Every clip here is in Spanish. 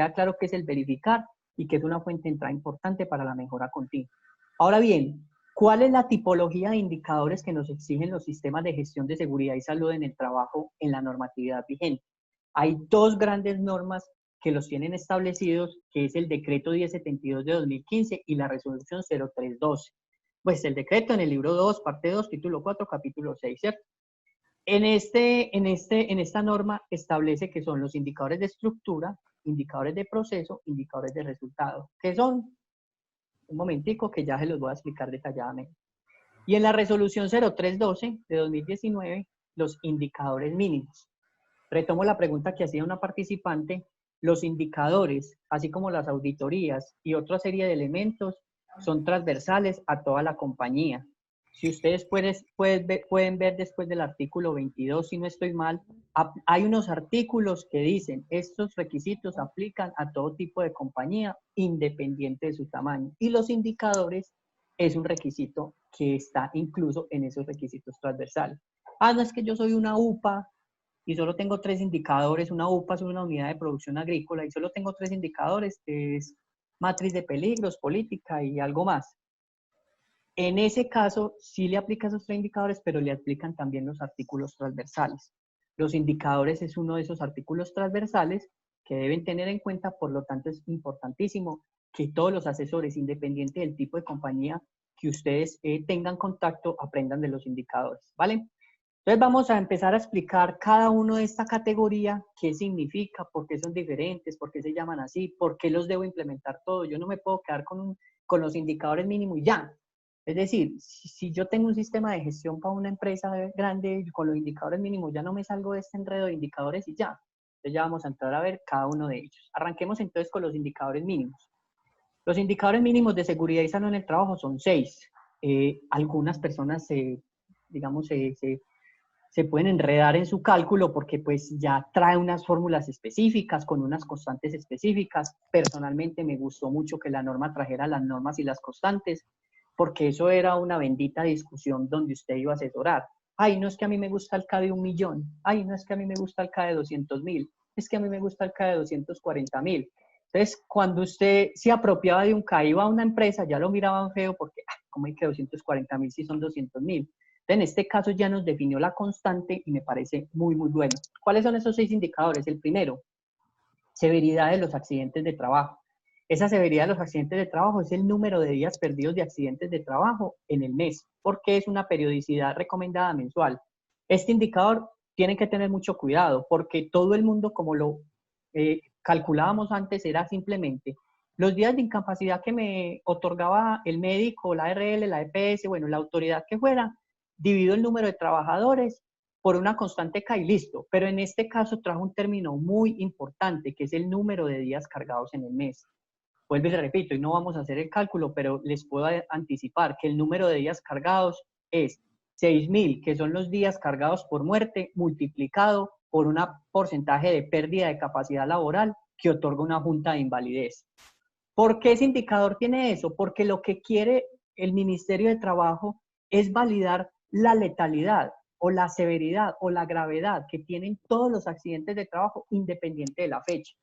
queda claro qué es el verificar y que es una fuente de entrada importante para la mejora continua. Ahora bien, ¿cuál es la tipología de indicadores que nos exigen los sistemas de gestión de seguridad y salud en el trabajo en la normatividad vigente? Hay dos grandes normas que los tienen establecidos, que es el decreto 1072 de 2015 y la resolución 0312. Pues el decreto en el libro 2, parte 2, título 4, capítulo 6, ¿cierto? En esta norma establece que son los indicadores de estructura, indicadores de proceso, indicadores de resultado, que son, un momentico que ya se los voy a explicar detalladamente. Y en la resolución 0312 de 2019, los indicadores mínimos. Retomo la pregunta que hacía una participante. Los indicadores, así como las auditorías y otra serie de elementos, son transversales a toda la compañía. Si ustedes pueden ver después del artículo 22, si no estoy mal, hay unos artículos que dicen estos requisitos aplican a todo tipo de compañía, independiente de su tamaño. Y los indicadores es un requisito que está incluso en esos requisitos transversales. Ah, no es que yo soy una UPA y solo tengo 3 indicadores. Una UPA es una unidad de producción agrícola y solo tengo 3 indicadores, que es matriz de peligros, política y algo más. En ese caso, sí le aplica esos 3 indicadores, pero le aplican también los artículos transversales. Los indicadores es uno de esos artículos transversales que deben tener en cuenta, por lo tanto es importantísimo que todos los asesores, independiente del tipo de compañía que ustedes tengan contacto, aprendan de los indicadores, ¿vale? Entonces vamos a empezar a explicar cada uno de esta categoría, qué significa, por qué son diferentes, por qué se llaman así, por qué los debo implementar todos. Yo no me puedo quedar con los indicadores mínimos y ya. Es decir, si yo tengo un sistema de gestión para una empresa grande con los indicadores mínimos, ya no me salgo de este enredo de indicadores y ya. Entonces ya vamos a entrar a ver cada uno de ellos. Arranquemos entonces con los indicadores mínimos. Los indicadores mínimos de seguridad y salud en el trabajo son 6. Algunas personas se pueden enredar en su cálculo porque pues ya trae unas fórmulas específicas con unas constantes específicas. Personalmente me gustó mucho que la norma trajera las normas y las constantes, porque eso era una bendita discusión donde usted iba a asesorar. Ay, no es que a mí me gusta el K de 1.000.000. Ay, no es que a mí me gusta el K de 200.000. Es que a mí me gusta el K de 240.000. Entonces, cuando usted se apropiaba de un K, iba a una empresa, ya lo miraban feo porque, ¿cómo hay que 240.000 si son 200.000? En este caso ya nos definió la constante y me parece muy, muy bueno. ¿Cuáles son esos 6 indicadores? El primero, severidad de los accidentes de trabajo. Esa severidad de los accidentes de trabajo es el número de días perdidos de accidentes de trabajo en el mes, porque es una periodicidad recomendada mensual. Este indicador tiene que tener mucho cuidado, porque todo el mundo, como lo calculábamos antes, era simplemente los días de incapacidad que me otorgaba el médico, la ARL, la EPS, bueno, la autoridad que fuera, divido el número de trabajadores por una constante K y listo. Pero en este caso trajo un término muy importante, que es el número de días cargados en el mes. Vuelvo y le repito, y no vamos a hacer el cálculo, pero les puedo anticipar que el número de días cargados es 6.000, que son los días cargados por muerte, multiplicado por un porcentaje de pérdida de capacidad laboral que otorga una junta de invalidez. ¿Por qué ese indicador tiene eso? Porque lo que quiere el Ministerio de Trabajo es validar la letalidad o la severidad o la gravedad que tienen todos los accidentes de trabajo independiente de la fecha.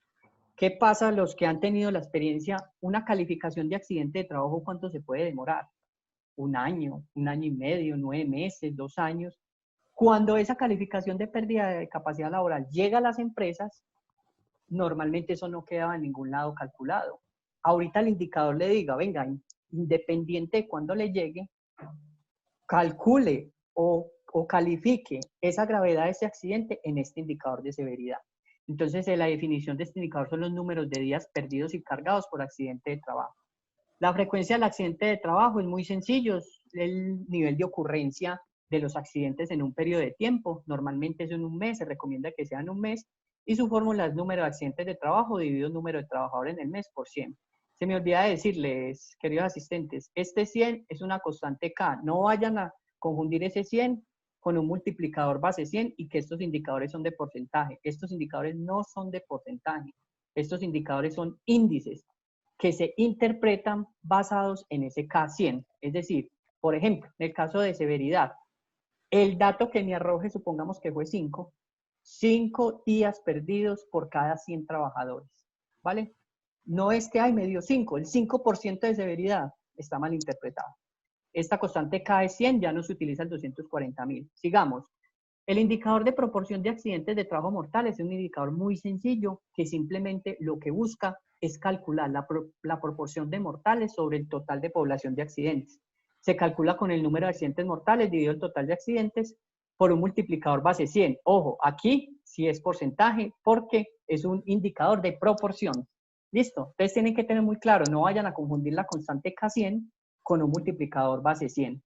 ¿Qué pasa a los que han tenido la experiencia? Una calificación de accidente de trabajo, ¿cuánto se puede demorar? Un año y medio, 9 meses, 2 años. Cuando esa calificación de pérdida de capacidad laboral llega a las empresas, normalmente eso no queda en ningún lado calculado. Ahorita el indicador le diga, venga, independiente de cuándo le llegue, calcule o califique esa gravedad de ese accidente en este indicador de severidad. Entonces, la definición de este indicador son los números de días perdidos y cargados por accidente de trabajo. La frecuencia del accidente de trabajo es muy sencillo, es el nivel de ocurrencia de los accidentes en un periodo de tiempo. Normalmente es en un mes, se recomienda que sea en un mes, y su fórmula es número de accidentes de trabajo dividido número de trabajadores en el mes por 100. Se me olvida decirles, queridos asistentes, este 100 es una constante K. No vayan a confundir ese 100 con un multiplicador base 100 y que estos indicadores son de porcentaje. Estos indicadores no son de porcentaje. Estos indicadores son índices que se interpretan basados en ese K100. Es decir, por ejemplo, en el caso de severidad, el dato que me arroje, supongamos que fue 5 días perdidos por cada 100 trabajadores. ¿vale? No es que, ay, me dio 5, el 5% de severidad está mal interpretado. Esta constante K es 100, ya no se utiliza el 240.000. Sigamos. El indicador de proporción de accidentes de trabajo mortales es un indicador muy sencillo que simplemente lo que busca es calcular la proporción de mortales sobre el total de población de accidentes. Se calcula con el número de accidentes mortales dividido el total de accidentes por un multiplicador base 100. Ojo, aquí sí es porcentaje porque es un indicador de proporción. ¿Listo? Entonces tienen que tener muy claro, no vayan a confundir la constante K100 con un multiplicador base 100.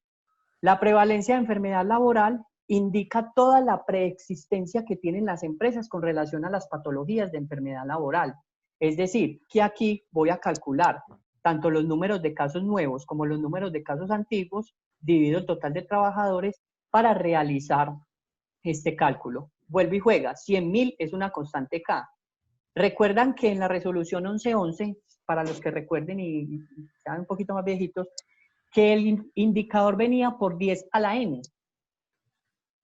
La prevalencia de enfermedad laboral indica toda la preexistencia que tienen las empresas con relación a las patologías de enfermedad laboral. Es decir, que aquí voy a calcular tanto los números de casos nuevos como los números de casos antiguos, dividido el total de trabajadores para realizar este cálculo. Vuelve y juega, 100.000 es una constante K. Recuerdan que en la resolución 1111, para los que recuerden y sean un poquito más viejitos, que el indicador venía por 10 a la n.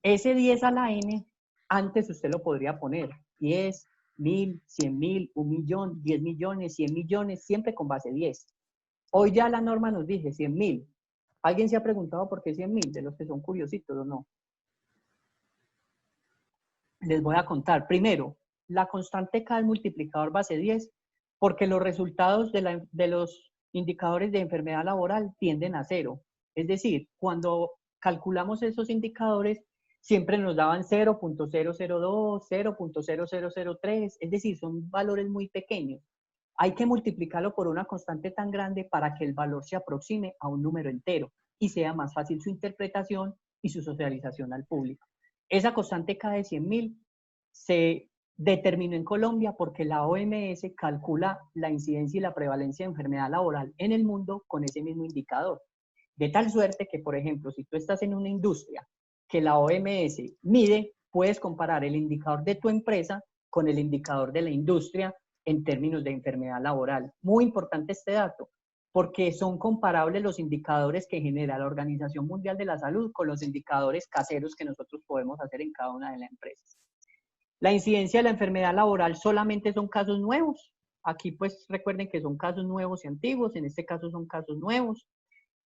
Ese 10 a la n, antes usted lo podría poner 10, 1000, 100.000, 1.000.000, 10 millones, 100 millones, siempre con base 10. Hoy ya la norma nos dice 100.000. ¿Alguien se ha preguntado por qué 100.000? De los que son curiositos o no. Les voy a contar. Primero, la constante K es multiplicador base 10 porque los resultados de los indicadores de enfermedad laboral tienden a 0. Es decir, cuando calculamos esos indicadores, siempre nos daban 0.002, 0.0003, es decir, son valores muy pequeños. Hay que multiplicarlo por una constante tan grande para que el valor se aproxime a un número entero y sea más fácil su interpretación y su socialización al público. Esa constante K de 100.000 se determinó en Colombia porque la OMS calcula la incidencia y la prevalencia de enfermedad laboral en el mundo con ese mismo indicador. De tal suerte que, por ejemplo, si tú estás en una industria que la OMS mide, puedes comparar el indicador de tu empresa con el indicador de la industria en términos de enfermedad laboral. Muy importante este dato, porque son comparables los indicadores que genera la Organización Mundial de la Salud con los indicadores caseros que nosotros podemos hacer en cada una de las empresas. La incidencia de la enfermedad laboral solamente son casos nuevos. Aquí pues recuerden que son casos nuevos y antiguos, en este caso son casos nuevos.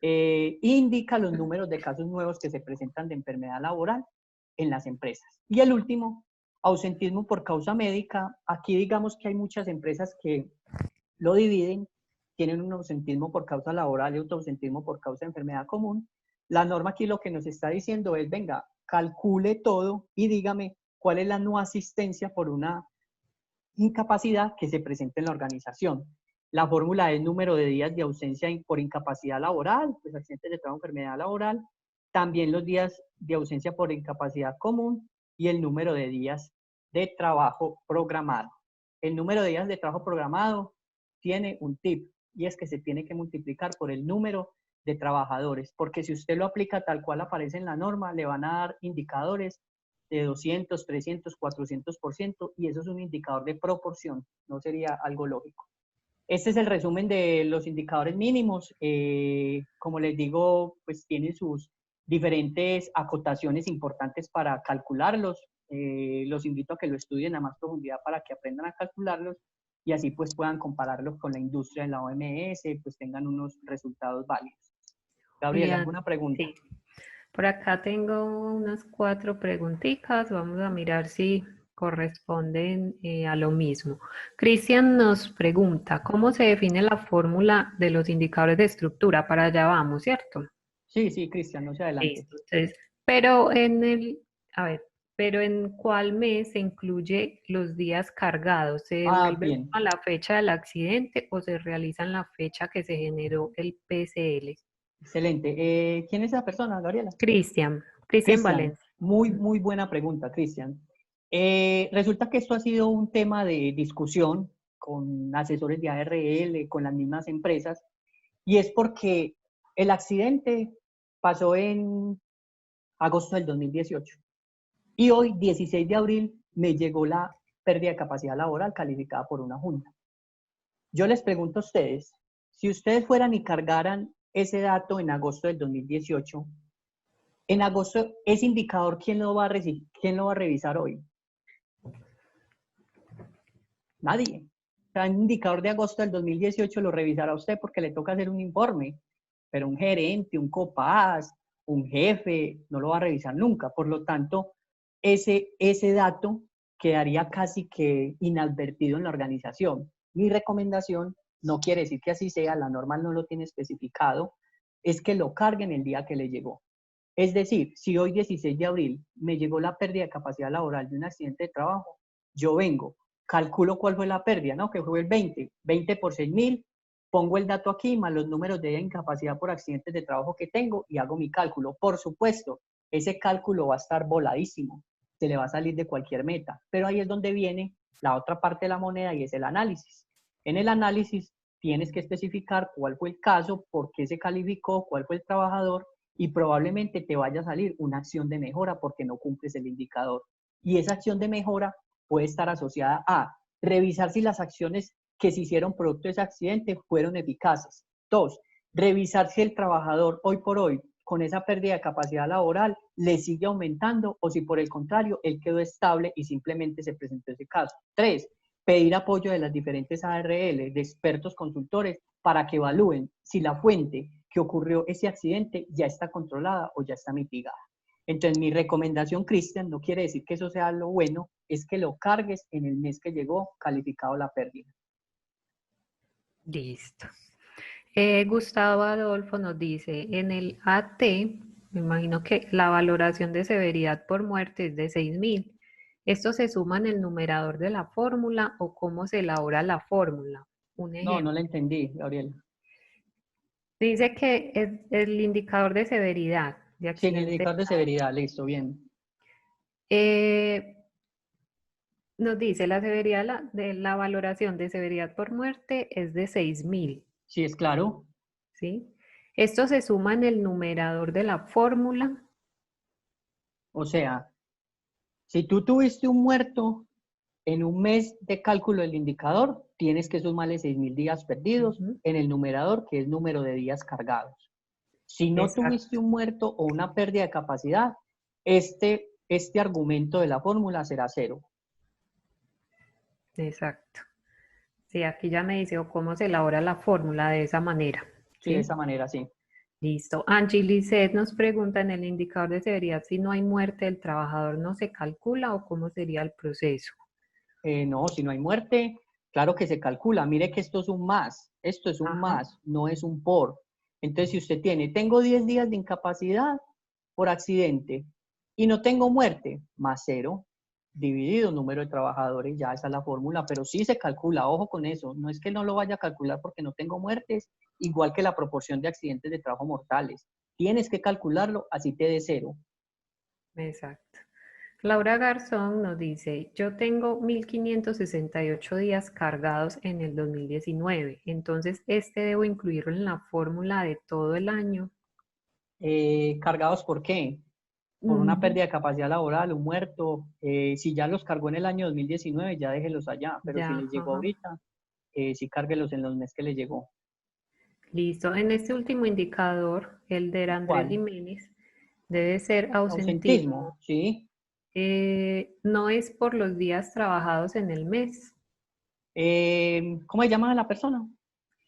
Indica los números de casos nuevos que se presentan de enfermedad laboral en las empresas. Y el último, ausentismo por causa médica. Aquí digamos que hay muchas empresas que lo dividen, tienen un ausentismo por causa laboral y otro ausentismo por causa de enfermedad común. La norma aquí lo que nos está diciendo es, venga, calcule todo y dígame cuál es la no asistencia por una incapacidad que se presenta en la organización. La fórmula es número de días de ausencia por incapacidad laboral, pues accidentes de trabajo, enfermedad laboral, también los días de ausencia por incapacidad común y el número de días de trabajo programado. El número de días de trabajo programado tiene un tip y es que se tiene que multiplicar por el número de trabajadores, porque si usted lo aplica tal cual aparece en la norma, le van a dar indicadores de 200, 300, 400%, y eso es un indicador de proporción, no sería algo lógico. Este es el resumen de los indicadores mínimos. Como les digo, pues tienen sus diferentes acotaciones importantes para calcularlos. Los invito a que lo estudien a más profundidad para que aprendan a calcularlos y así pues puedan compararlos con la industria de la OMS, pues tengan unos resultados válidos. Gabriela, Bien, ¿alguna pregunta? sí. Por acá tengo unas 4 preguntitas. Vamos a mirar si corresponden a lo mismo. Cristian nos pregunta, ¿cómo se define la fórmula de los indicadores de estructura? Para allá vamos, ¿cierto? Sí, sí, Cristian, no se adelante. Listo. Entonces, pero en el, a ver, pero ¿en cuál mes se incluye los días cargados? ¿Se devuelve Bien, a la fecha del accidente o se realiza en la fecha que se generó el PCL? excelente. ¿Quién es esa persona, Gabriela? Cristian Cristian, Valencia. muy, muy buena pregunta, Cristian. Resulta que esto ha sido un tema de discusión con asesores de ARL, con las mismas empresas, y es porque el accidente pasó en agosto del 2018 y hoy, 16 de abril, me llegó la pérdida de capacidad laboral calificada por una junta. Yo les pregunto a ustedes, si ustedes fueran y cargaran ese dato en agosto del 2018, en agosto, ese indicador, ¿quién lo va a revisar hoy? Nadie. sea, un indicador de agosto del 2018 lo revisará usted porque le toca hacer un informe, pero un gerente, un copaz, un jefe, no lo va a revisar nunca. Por lo tanto, ese dato quedaría casi que inadvertido en la organización. Mi recomendación, no quiere decir que así sea, la norma no lo tiene especificado, es que lo carguen el día que le llegó. Es decir, si hoy 16 de abril me llegó la pérdida de capacidad laboral de un accidente de trabajo, yo vengo, calculo cuál fue la pérdida, ¿no? Que fue el 20 por 6.000, pongo el dato aquí más los números de incapacidad por accidentes de trabajo que tengo y hago mi cálculo. Por supuesto, ese cálculo va a estar voladísimo, se le va a salir de cualquier meta, pero ahí es donde viene la otra parte de la moneda y es el análisis. En el análisis tienes que especificar cuál fue el caso, por qué se calificó, cuál fue el trabajador y probablemente te vaya a salir una acción de mejora porque no cumples el indicador. Y esa acción de mejora puede estar asociada a revisar si las acciones que se hicieron producto de ese accidente fueron eficaces. Dos, revisar si el trabajador hoy por hoy con esa pérdida de capacidad laboral le sigue aumentando o si por el contrario él quedó estable y simplemente se presentó ese caso. Tres, pedir apoyo de las diferentes ARL, de expertos consultores, para que evalúen si la fuente que ocurrió ese accidente ya está controlada o ya está mitigada. Entonces, mi recomendación, Cristian, no quiere decir que eso sea lo bueno, es que lo cargues en el mes que llegó calificado la pérdida. Listo. Gustavo Adolfo nos dice, en el AT, me imagino que la valoración de severidad por muerte es de 6.000. ¿Esto se suma en el numerador de la fórmula o cómo se elabora la fórmula? Un No, no ejemplo. la entendí, Gabriela. Dice que es el indicador de severidad de Sí, en el accidente. indicador de severidad, listo, bien. Eh, Nos dice la severidad de la valoración de severidad por muerte es de 6.000, Sí, es claro. ¿sí? Esto se suma en el numerador de la fórmula. O sea, si tú tuviste un muerto en un mes de cálculo del indicador, tienes que sumarle 6.000 días perdidos Ujú, en el numerador, que es número de días cargados. Si no tuviste exacto, un muerto o una pérdida de capacidad, este argumento de la fórmula será cero. exacto. Sí, aquí ya me dice o cómo se elabora la fórmula de esa manera, Sí, de ¿sí? esa manera, sí. Listo. Angie Lisset nos pregunta en el indicador de severidad si no hay muerte del trabajador, ¿no se calcula o cómo sería el proceso? No, si no hay muerte, claro que se calcula. Mire que esto es un más, esto es un Ajá, más, no es un por. Entonces, si usted tiene, tengo 10 días de incapacidad por accidente y no tengo muerte, más cero, dividido número de trabajadores, ya esa es la fórmula, pero sí se calcula, ojo con eso, no es que no lo vaya a calcular porque no tengo muertes, igual que la proporción de accidentes de trabajo mortales. Tienes que calcularlo, así te dé cero. exacto. Laura Garzón nos dice, yo tengo 1.568 días cargados en el 2019, entonces este debo incluirlo en la fórmula de todo el año. ¿Cargados por qué? Por una Ujú, pérdida de capacidad laboral, un muerto. Si ya los cargó en el año 2019, ya déjelos allá, pero si ya, les llegó ajá. ahorita, sí cárguelos en los meses que les llegó. Listo. En este último indicador, el de Andrés ¿Cuál? Jiménez, debe ser ausentismo. Ausentismo, ¿sí? No es por los días trabajados en el mes. ¿Cómo se llama la persona?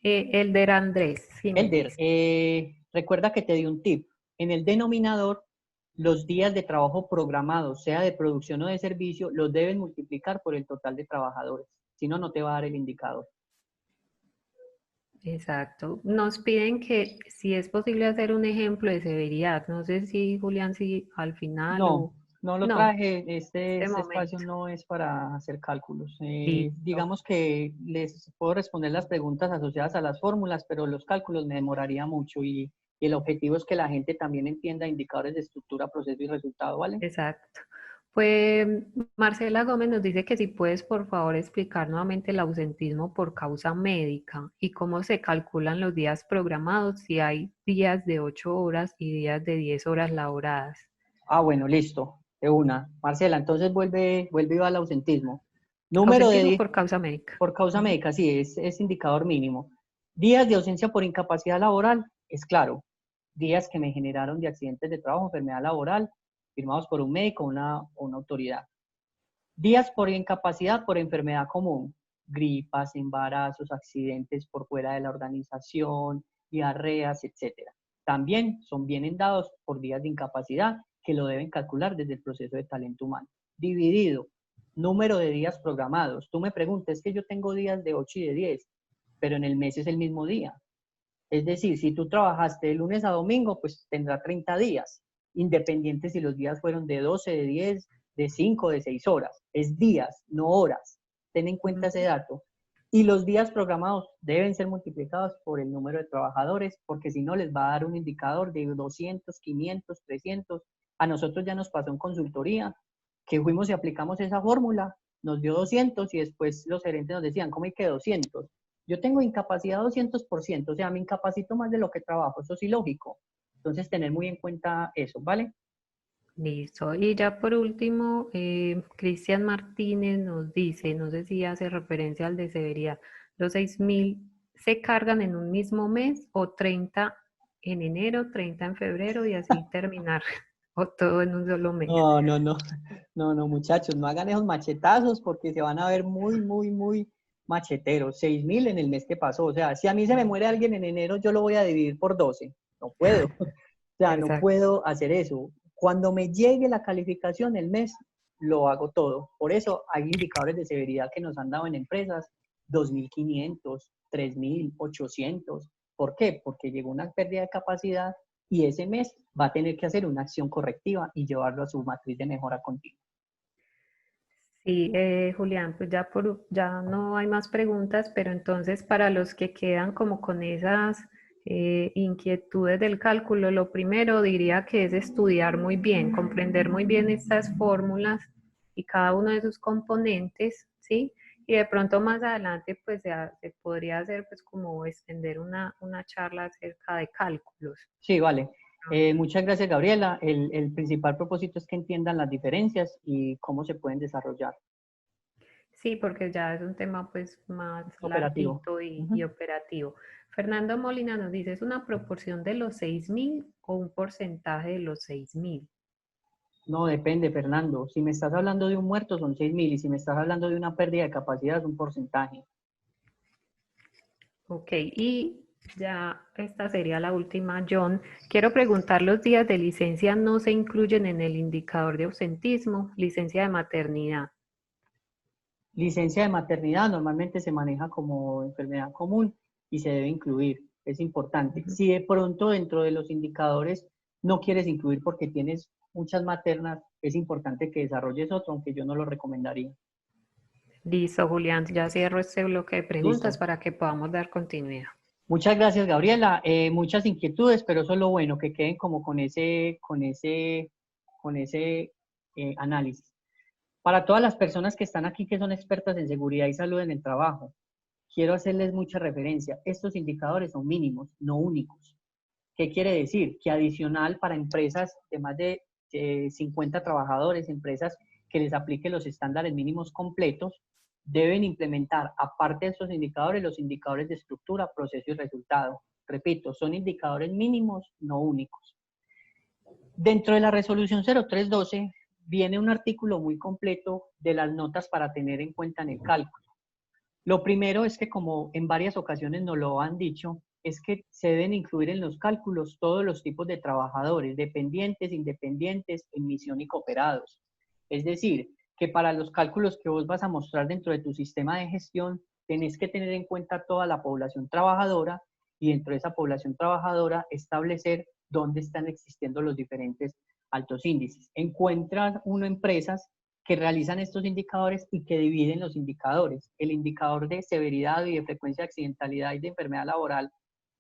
El de Andrés Elder, Jiménez. recuerda que te di un tip. En el denominador, los días de trabajo programados, sea de producción o de servicio, los deben multiplicar por el total de trabajadores. Si no, no te va a dar el indicador. Exacto. Nos piden que si es posible hacer un ejemplo de severidad. No sé si, Julián, si al final No, o no lo no, traje. este Este espacio momento. no es para hacer cálculos. Listo. Digamos que les puedo responder las preguntas asociadas a las fórmulas, pero los cálculos me demoraría mucho y el objetivo es que la gente también entienda indicadores de estructura, proceso y resultado, ¿vale? Exacto. Pues Marcela Gómez nos dice que si puedes por favor explicar nuevamente el ausentismo por causa médica y cómo se calculan los días programados, si hay días de 8 horas y días de 10 horas laboradas. Ah, bueno, listo. De una. Marcela, entonces vuelve y va al ausentismo. Número de Ausentismo días por causa médica. por causa Ujú. médica, sí, es indicador mínimo. Días de ausencia por incapacidad laboral, es claro. Días que me generaron de accidentes de trabajo, enfermedad laboral, firmados por un médico o una autoridad. Días por incapacidad por enfermedad común. gripas, embarazos, accidentes por fuera de la organización, diarreas, etcétera. También son bien dados por días de incapacidad que lo deben calcular desde el proceso de talento humano. Dividido, número de días programados. Tú me preguntas, es que yo tengo días de 8 y de 10, pero en el mes es el mismo día. Es decir, si tú trabajaste de lunes a domingo, pues tendrá 30 días, independiente si los días fueron de 12, de 10, de 5, de 6 horas. Es días, no horas. Ten en cuenta ese dato. Y los días programados deben ser multiplicados por el número de trabajadores, porque si no les va a dar un indicador de 200, 500, 300. A nosotros ya nos pasó en consultoría, que fuimos y aplicamos esa fórmula, nos dio 200 y después los gerentes nos decían, ¿cómo hay que 200? Yo tengo incapacidad 200%, o sea, me incapacito más de lo que trabajo, eso es ilógico. Entonces, tener muy en cuenta eso, ¿vale? Listo. Y ya por último, Cristian Martínez nos dice, no sé si hace referencia al de severidad, ¿los 6.000 se cargan en un mismo mes o 30 en enero, 30 en febrero y así terminar? ¿O todo en un solo mes? No, no, no, no, no, muchachos, no hagan esos machetazos porque se van a ver muy, muy, muy macheteros. 6.000 en el mes que pasó. O sea, si a mí se me muere alguien en enero, yo lo voy a dividir por 12. No puedo. O sea, no Exacto. puedo hacer eso. Cuando me llegue la calificación el mes, lo hago todo. Por eso hay indicadores de severidad que nos han dado en empresas, 2.500, 3.800. ¿Por qué? Porque llegó una pérdida de capacidad y ese mes va a tener que hacer una acción correctiva y llevarlo a su matriz de mejora continua. Sí, Julián, pues ya no hay más preguntas, pero entonces para los que quedan como con esas inquietudes del cálculo, lo primero diría que es estudiar muy bien, comprender muy bien estas fórmulas y cada uno de sus componentes, ¿sí? Y de pronto más adelante pues se podría hacer pues como extender una charla acerca de cálculos. Sí, vale. Muchas gracias, Gabriela. El principal propósito es que entiendan las diferencias y cómo se pueden desarrollar. Sí, porque ya es un tema pues más Operativo. larguito y Ujú. operativo. Fernando Molina nos dice, ¿es una proporción de los 6.000 o un porcentaje de los 6.000? No, depende, Fernando. Si me estás hablando de un muerto, son 6.000, y si me estás hablando de una pérdida de capacidad, es un porcentaje. Ok, y ya esta sería la última, John. Quiero preguntar, ¿los días de licencia no se incluyen en el indicador de ausentismo, licencia de maternidad? Licencia de maternidad normalmente se maneja como enfermedad común y se debe incluir. Es importante. Si de pronto dentro de los indicadores no quieres incluir porque tienes muchas maternas, es importante que desarrolles otro, aunque yo no lo recomendaría. Listo, Julián, ya cierro este bloque de preguntas Listo. para que podamos dar continuidad. Muchas gracias, Gabriela. Muchas inquietudes, pero eso es lo bueno, que queden como con ese análisis. Para todas las personas que están aquí que son expertas en seguridad y salud en el trabajo, quiero hacerles mucha referencia. Estos indicadores son mínimos, no únicos. ¿Qué quiere decir? Que adicional para empresas de más de 50 trabajadores, empresas que les apliquen los estándares mínimos completos, deben implementar, aparte de esos indicadores, los indicadores de estructura, proceso y resultado. Repito, son indicadores mínimos, no únicos. Dentro de la resolución 0312 viene un artículo muy completo de las notas para tener en cuenta en el cálculo. Lo primero es que, como en varias ocasiones nos lo han dicho, es que se deben incluir en los cálculos todos los tipos de trabajadores, dependientes, independientes, en misión y cooperados. Es decir, que para los cálculos que vos vas a mostrar dentro de tu sistema de gestión, tenés que tener en cuenta toda la población trabajadora y dentro de esa población trabajadora establecer dónde están existiendo los diferentes altos índices. Encuentran uno empresas que realizan estos indicadores y que dividen los indicadores. El indicador de severidad y de frecuencia de accidentalidad y de enfermedad laboral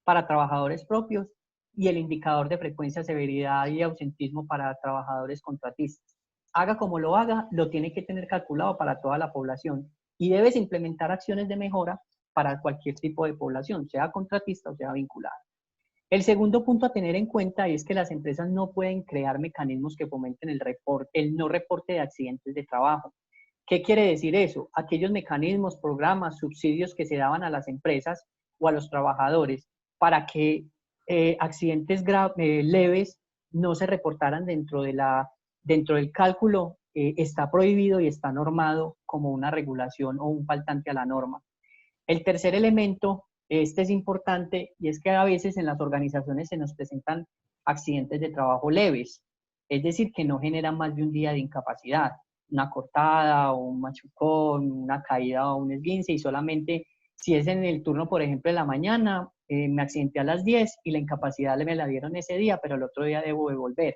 para trabajadores propios y el indicador de frecuencia, severidad y ausentismo para trabajadores contratistas. Haga como lo haga, lo tiene que tener calculado para toda la población y debes implementar acciones de mejora para cualquier tipo de población, sea contratista o sea vinculada. El segundo punto a tener en cuenta es que las empresas no pueden crear mecanismos que fomenten el no reporte de accidentes de trabajo. ¿Qué quiere decir eso? Aquellos mecanismos, programas, subsidios que se daban a las empresas o a los trabajadores para que accidentes leves no se reportaran dentro del cálculo está prohibido y está normado como una regulación o un faltante a la norma. El tercer elemento, este es importante, y es que a veces en las organizaciones se nos presentan accidentes de trabajo leves, es decir, que no generan más de un día de incapacidad, una cortada o un machucón, una caída o un esguince, y solamente si es en el turno, por ejemplo, de la mañana, me accidenté a las 10 y la incapacidad me la dieron ese día, pero el otro día debo devolver.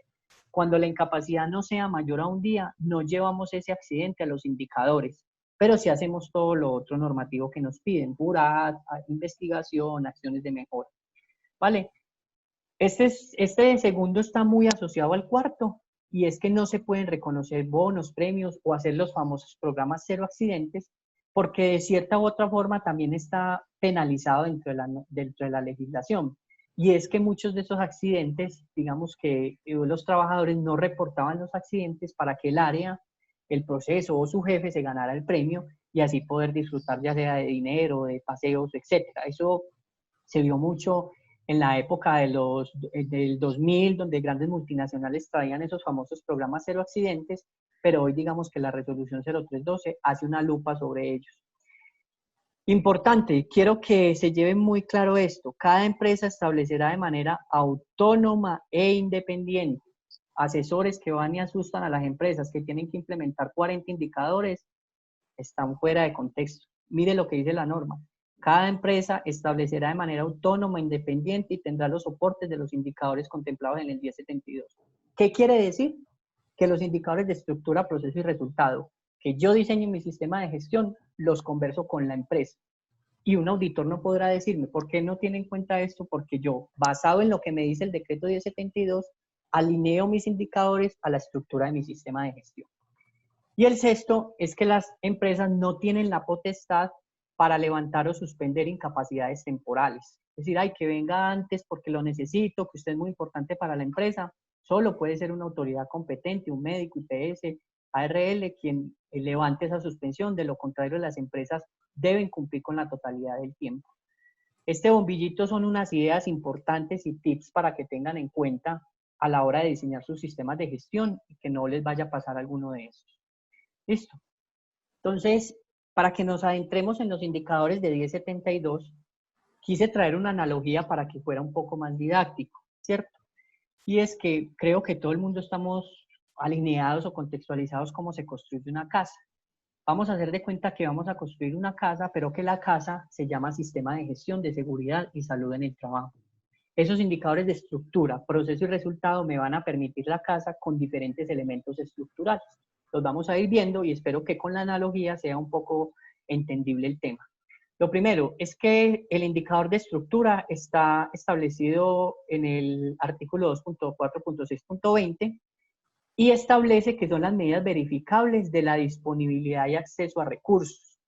Cuando la incapacidad no sea mayor a un día, no llevamos ese accidente a los indicadores, pero sí hacemos todo lo otro normativo que nos piden, PURAT, investigación, acciones de mejora, ¿vale? Este segundo está muy asociado al cuarto, y es que no se pueden reconocer bonos, premios o hacer los famosos programas cero accidentes, porque de cierta u otra forma también está penalizado dentro de la legislación. Y es que muchos de esos accidentes, digamos que los trabajadores no reportaban los accidentes para que el área, el proceso o su jefe se ganara el premio y así poder disfrutar ya sea de dinero, de paseos, etcétera. Eso se vio mucho en la época del 2000, donde grandes multinacionales traían esos famosos programas cero accidentes, pero hoy digamos que la resolución 0312 hace una lupa sobre ellos. Importante, quiero que se lleve muy claro esto, cada empresa establecerá de manera autónoma e independiente asesores que van y asustan a las empresas que tienen que implementar 40 indicadores, están fuera de contexto. Mire lo que dice la norma. Cada empresa establecerá de manera autónoma, independiente y tendrá los soportes de los indicadores contemplados en el 1072. ¿Qué quiere decir? Que los indicadores de estructura, proceso y resultado que yo diseño en mi sistema de gestión, los converso con la empresa. Y un auditor no podrá decirme, ¿por qué no tiene en cuenta esto? Porque yo, basado en lo que me dice el decreto 1072, alineo mis indicadores a la estructura de mi sistema de gestión. Y el sexto es que las empresas no tienen la potestad para levantar o suspender incapacidades temporales. Es decir, ay, que venga antes porque lo necesito, que usted es muy importante para la empresa. Solo puede ser una autoridad competente, un médico, IPS, ARL, quien levante esa suspensión. De lo contrario, las empresas deben cumplir con la totalidad del tiempo. Este bombillito son unas ideas importantes y tips para que tengan en cuenta a la hora de diseñar sus sistemas de gestión y que no les vaya a pasar alguno de esos. Listo. Entonces, para que nos adentremos en los indicadores de 1072, quise traer una analogía para que fuera un poco más didáctico, ¿cierto? Y es que creo que todo el mundo estamos alineados o contextualizados cómo se construye una casa. Vamos a hacer de cuenta que vamos a construir una casa, pero que la casa se llama Sistema de Gestión de Seguridad y Salud en el Trabajo. Esos indicadores de estructura, proceso y resultado me van a permitir la casa con diferentes elementos estructurales. Los vamos a ir viendo y espero que con la analogía sea un poco entendible el tema. Lo primero es que el indicador de estructura está establecido en el artículo 2.4.6.20 y establece que son las medidas verificables de la disponibilidad y acceso a recursos.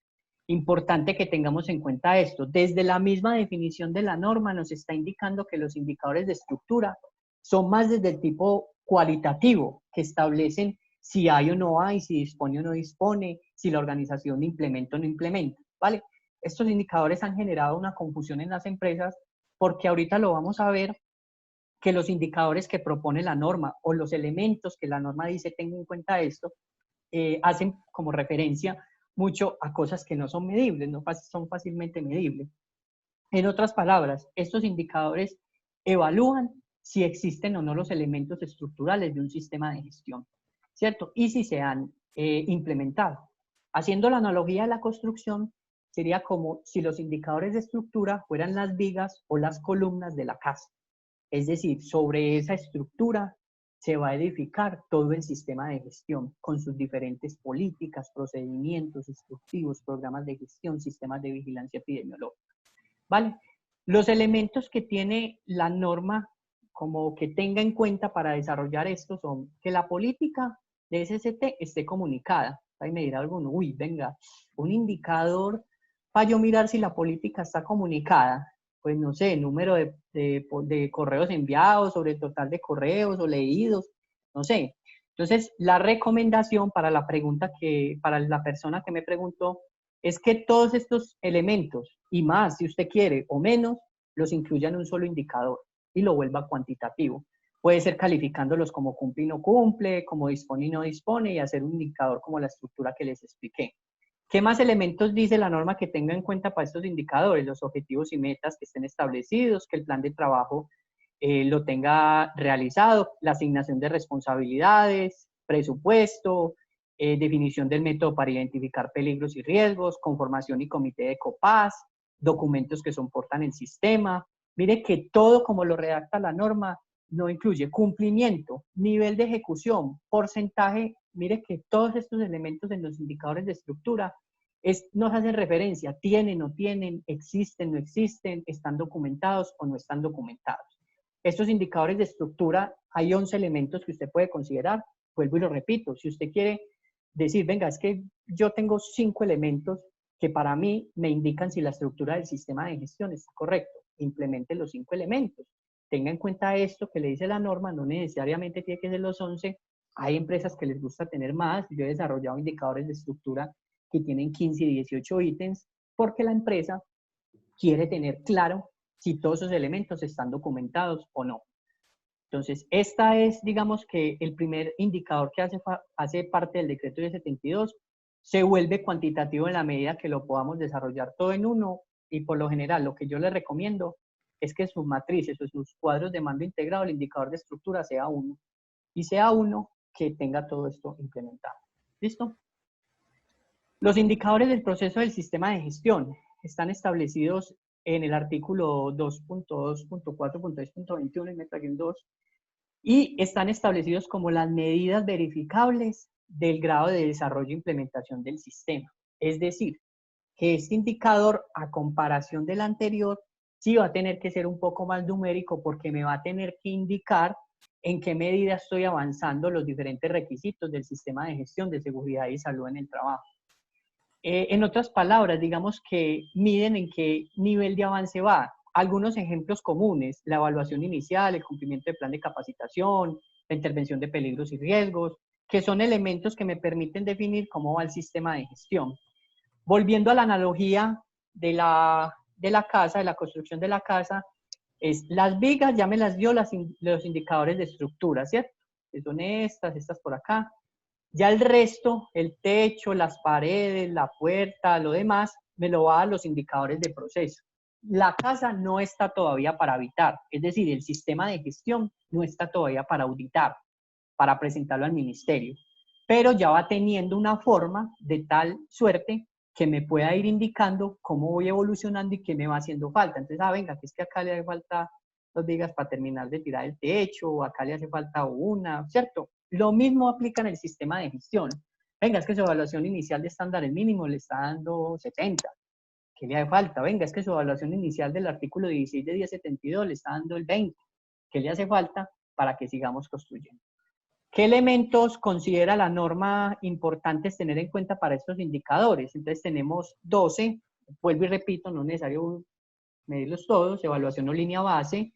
Importante que tengamos en cuenta esto. Desde la misma definición de la norma nos está indicando que los indicadores de estructura son más desde el tipo cualitativo, que establecen si hay o no hay, si dispone o no dispone, si la organización implementa o no implementa, ¿vale? Estos indicadores han generado una confusión en las empresas porque ahorita lo vamos a ver que los indicadores que propone la norma o los elementos que la norma dice tenga en cuenta esto, hacen como referencia mucho a cosas que no son medibles, no son fácilmente medibles. En otras palabras, estos indicadores evalúan si existen o no los elementos estructurales de un sistema de gestión, ¿cierto? Y si se han implementado. Haciendo la analogía de la construcción, sería como si los indicadores de estructura fueran las vigas o las columnas de la casa. Es decir, sobre esa estructura se va a edificar todo el sistema de gestión con sus diferentes políticas, procedimientos instructivos, programas de gestión, sistemas de vigilancia epidemiológica. ¿Vale? Los elementos que tiene la norma como que tenga en cuenta para desarrollar esto son que la política de SST esté comunicada. Ahí me dirá alguno, uy, venga, un indicador para yo mirar si la política está comunicada. Pues no sé, número de correos enviados, sobre el total de correos o leídos, no sé. Entonces, la recomendación para la pregunta para la persona que me preguntó, es que todos estos elementos, y más si usted quiere, o menos, los incluya en un solo indicador y lo vuelva cuantitativo. Puede ser calificándolos como cumple y no cumple, como dispone y no dispone, y hacer un indicador como la estructura que les expliqué. ¿Qué más elementos dice la norma que tenga en cuenta para estos indicadores? Los objetivos y metas que estén establecidos, que el plan de trabajo lo tenga realizado, la asignación de responsabilidades, presupuesto, definición del método para identificar peligros y riesgos, conformación y comité de COPAS, documentos que soportan el sistema. Mire que todo como lo redacta la norma no incluye cumplimiento, nivel de ejecución, porcentaje. Mire que todos estos elementos en los indicadores de estructura nos hacen referencia, tienen, no tienen, existen, no existen, están documentados o no están documentados. Estos indicadores de estructura, hay 11 elementos que usted puede considerar. Vuelvo y lo repito, si usted quiere decir, venga, es que yo tengo 5 elementos que para mí me indican si la estructura del sistema de gestión está correcto, implemente los 5 elementos. Tenga en cuenta esto que le dice la norma, no necesariamente tiene que ser los 11. Hay empresas que les gusta tener más. Yo he desarrollado indicadores de estructura que tienen 15 y 18 ítems porque la empresa quiere tener claro si todos esos elementos están documentados o no. Entonces, esta es, digamos que el primer indicador que hace parte del decreto 1072. Se vuelve cuantitativo en la medida que lo podamos desarrollar todo en uno, y por lo general lo que yo les recomiendo es que sus matrices o sus cuadros de mando integrado, el indicador de estructura sea uno, y sea uno que tenga todo esto implementado. ¿Listo? Los indicadores del proceso del sistema de gestión están establecidos en el artículo 2.2.4.6.21 y MetaGuild 2, y están establecidos como las medidas verificables del grado de desarrollo e implementación del sistema. Es decir, que este indicador, a comparación del anterior, sí va a tener que ser un poco más numérico porque me va a tener que indicar en qué medida estoy avanzando los diferentes requisitos del sistema de gestión de seguridad y salud en el trabajo. En otras palabras, digamos que miden en qué nivel de avance va. Algunos ejemplos comunes: la evaluación inicial, el cumplimiento del plan de capacitación, la intervención de peligros y riesgos, que son elementos que me permiten definir cómo va el sistema de gestión. Volviendo a la analogía de la casa, de la construcción de la casa, las vigas ya me las dio los indicadores de estructura, ¿cierto? Que son estas por acá. Ya el resto, el techo, las paredes, la puerta, lo demás, me lo va a los indicadores de proceso. La casa no está todavía para habitar, es decir, el sistema de gestión no está todavía para auditar, para presentarlo al ministerio, pero ya va teniendo una forma de tal suerte que me pueda ir indicando cómo voy evolucionando y qué me va haciendo falta. Entonces, venga, que es que acá le hace falta 2 vigas para terminar de tirar el techo, o acá le hace falta una, ¿cierto? Lo mismo aplica en el sistema de gestión. Venga, es que su evaluación inicial de estándares mínimos le está dando 70. ¿Qué le hace falta? Venga, es que su evaluación inicial del artículo 16 de 1072 le está dando el 20. ¿Qué le hace falta para que sigamos construyendo? ¿Qué elementos considera la norma importantes tener en cuenta para estos indicadores? Entonces tenemos 12, vuelvo y repito, no es necesario medirlos todos: evaluación o línea base,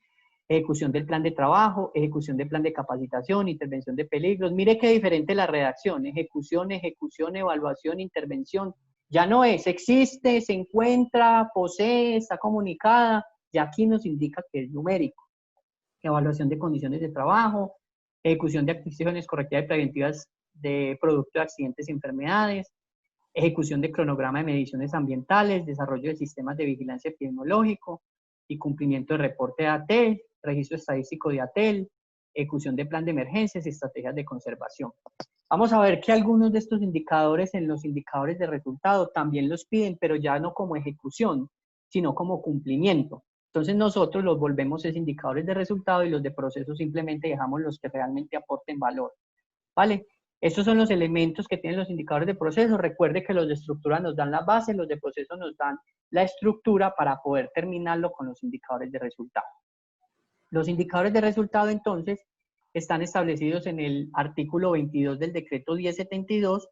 ejecución del plan de trabajo, ejecución del plan de capacitación, intervención de peligros. Mire qué diferente la redacción: ejecución, evaluación, intervención. Ya no es existe, se encuentra, posee, está comunicada, ya aquí nos indica que es numérico. Evaluación de condiciones de trabajo, ejecución de acciones correctivas y preventivas de producto de accidentes y enfermedades, ejecución de cronograma de mediciones ambientales, desarrollo de sistemas de vigilancia epidemiológico y cumplimiento de reporte de ATEL, registro estadístico de ATEL, ejecución de plan de emergencias y estrategias de conservación. Vamos a ver que algunos de estos indicadores en los indicadores de resultado también los piden, pero ya no como ejecución, sino como cumplimiento. Entonces nosotros los volvemos esos indicadores de resultado, y los de proceso simplemente dejamos los que realmente aporten valor. ¿Vale? Estos son los elementos que tienen los indicadores de proceso. Recuerde que los de estructura nos dan la base, los de proceso nos dan la estructura para poder terminarlo con los indicadores de resultado. Los indicadores de resultado, entonces, están establecidos en el artículo 22 del decreto 1072,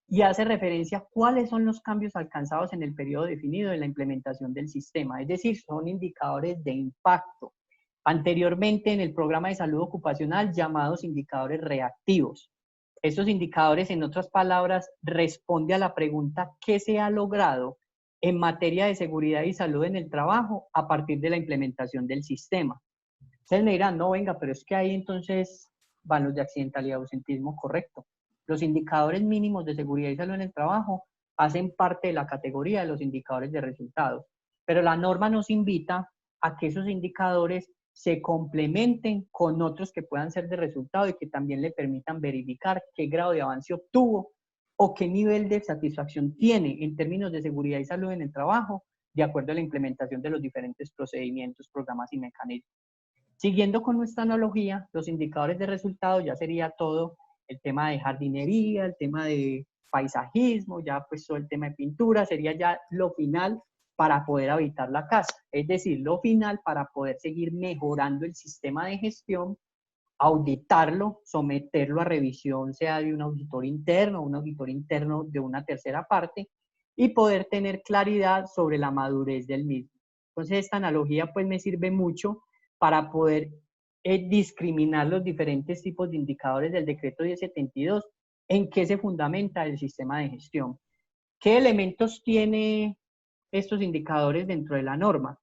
y hace referencia a cuáles son los cambios alcanzados en el periodo definido de la implementación del sistema. Es decir, son indicadores de impacto, anteriormente en el programa de salud ocupacional llamados indicadores reactivos. Estos indicadores, en otras palabras, responde a la pregunta: ¿qué se ha logrado en materia de seguridad y salud en el trabajo a partir de la implementación del sistema? Ustedes me dirán, no, venga, pero es que ahí entonces van los de accidentalidad y ausentismo, correcto. Los indicadores mínimos de seguridad y salud en el trabajo hacen parte de la categoría de los indicadores de resultados, pero la norma nos invita a que esos indicadores se complementen con otros que puedan ser de resultado y que también le permitan verificar qué grado de avance obtuvo o qué nivel de satisfacción tiene en términos de seguridad y salud en el trabajo, de acuerdo a la implementación de los diferentes procedimientos, programas y mecanismos. Siguiendo con nuestra analogía, los indicadores de resultados ya sería todo el tema de jardinería, el tema de paisajismo, ya pues todo el tema de pintura, sería ya lo final para poder habitar la casa, es decir, lo final para poder seguir mejorando el sistema de gestión, auditarlo, someterlo a revisión, sea de un auditor interno o un auditor interno de una tercera parte, y poder tener claridad sobre la madurez del mismo. Entonces, esta analogía pues me sirve mucho para poder discriminar los diferentes tipos de indicadores del decreto 1072, en qué se fundamenta el sistema de gestión. ¿Qué elementos tiene estos indicadores dentro de la norma?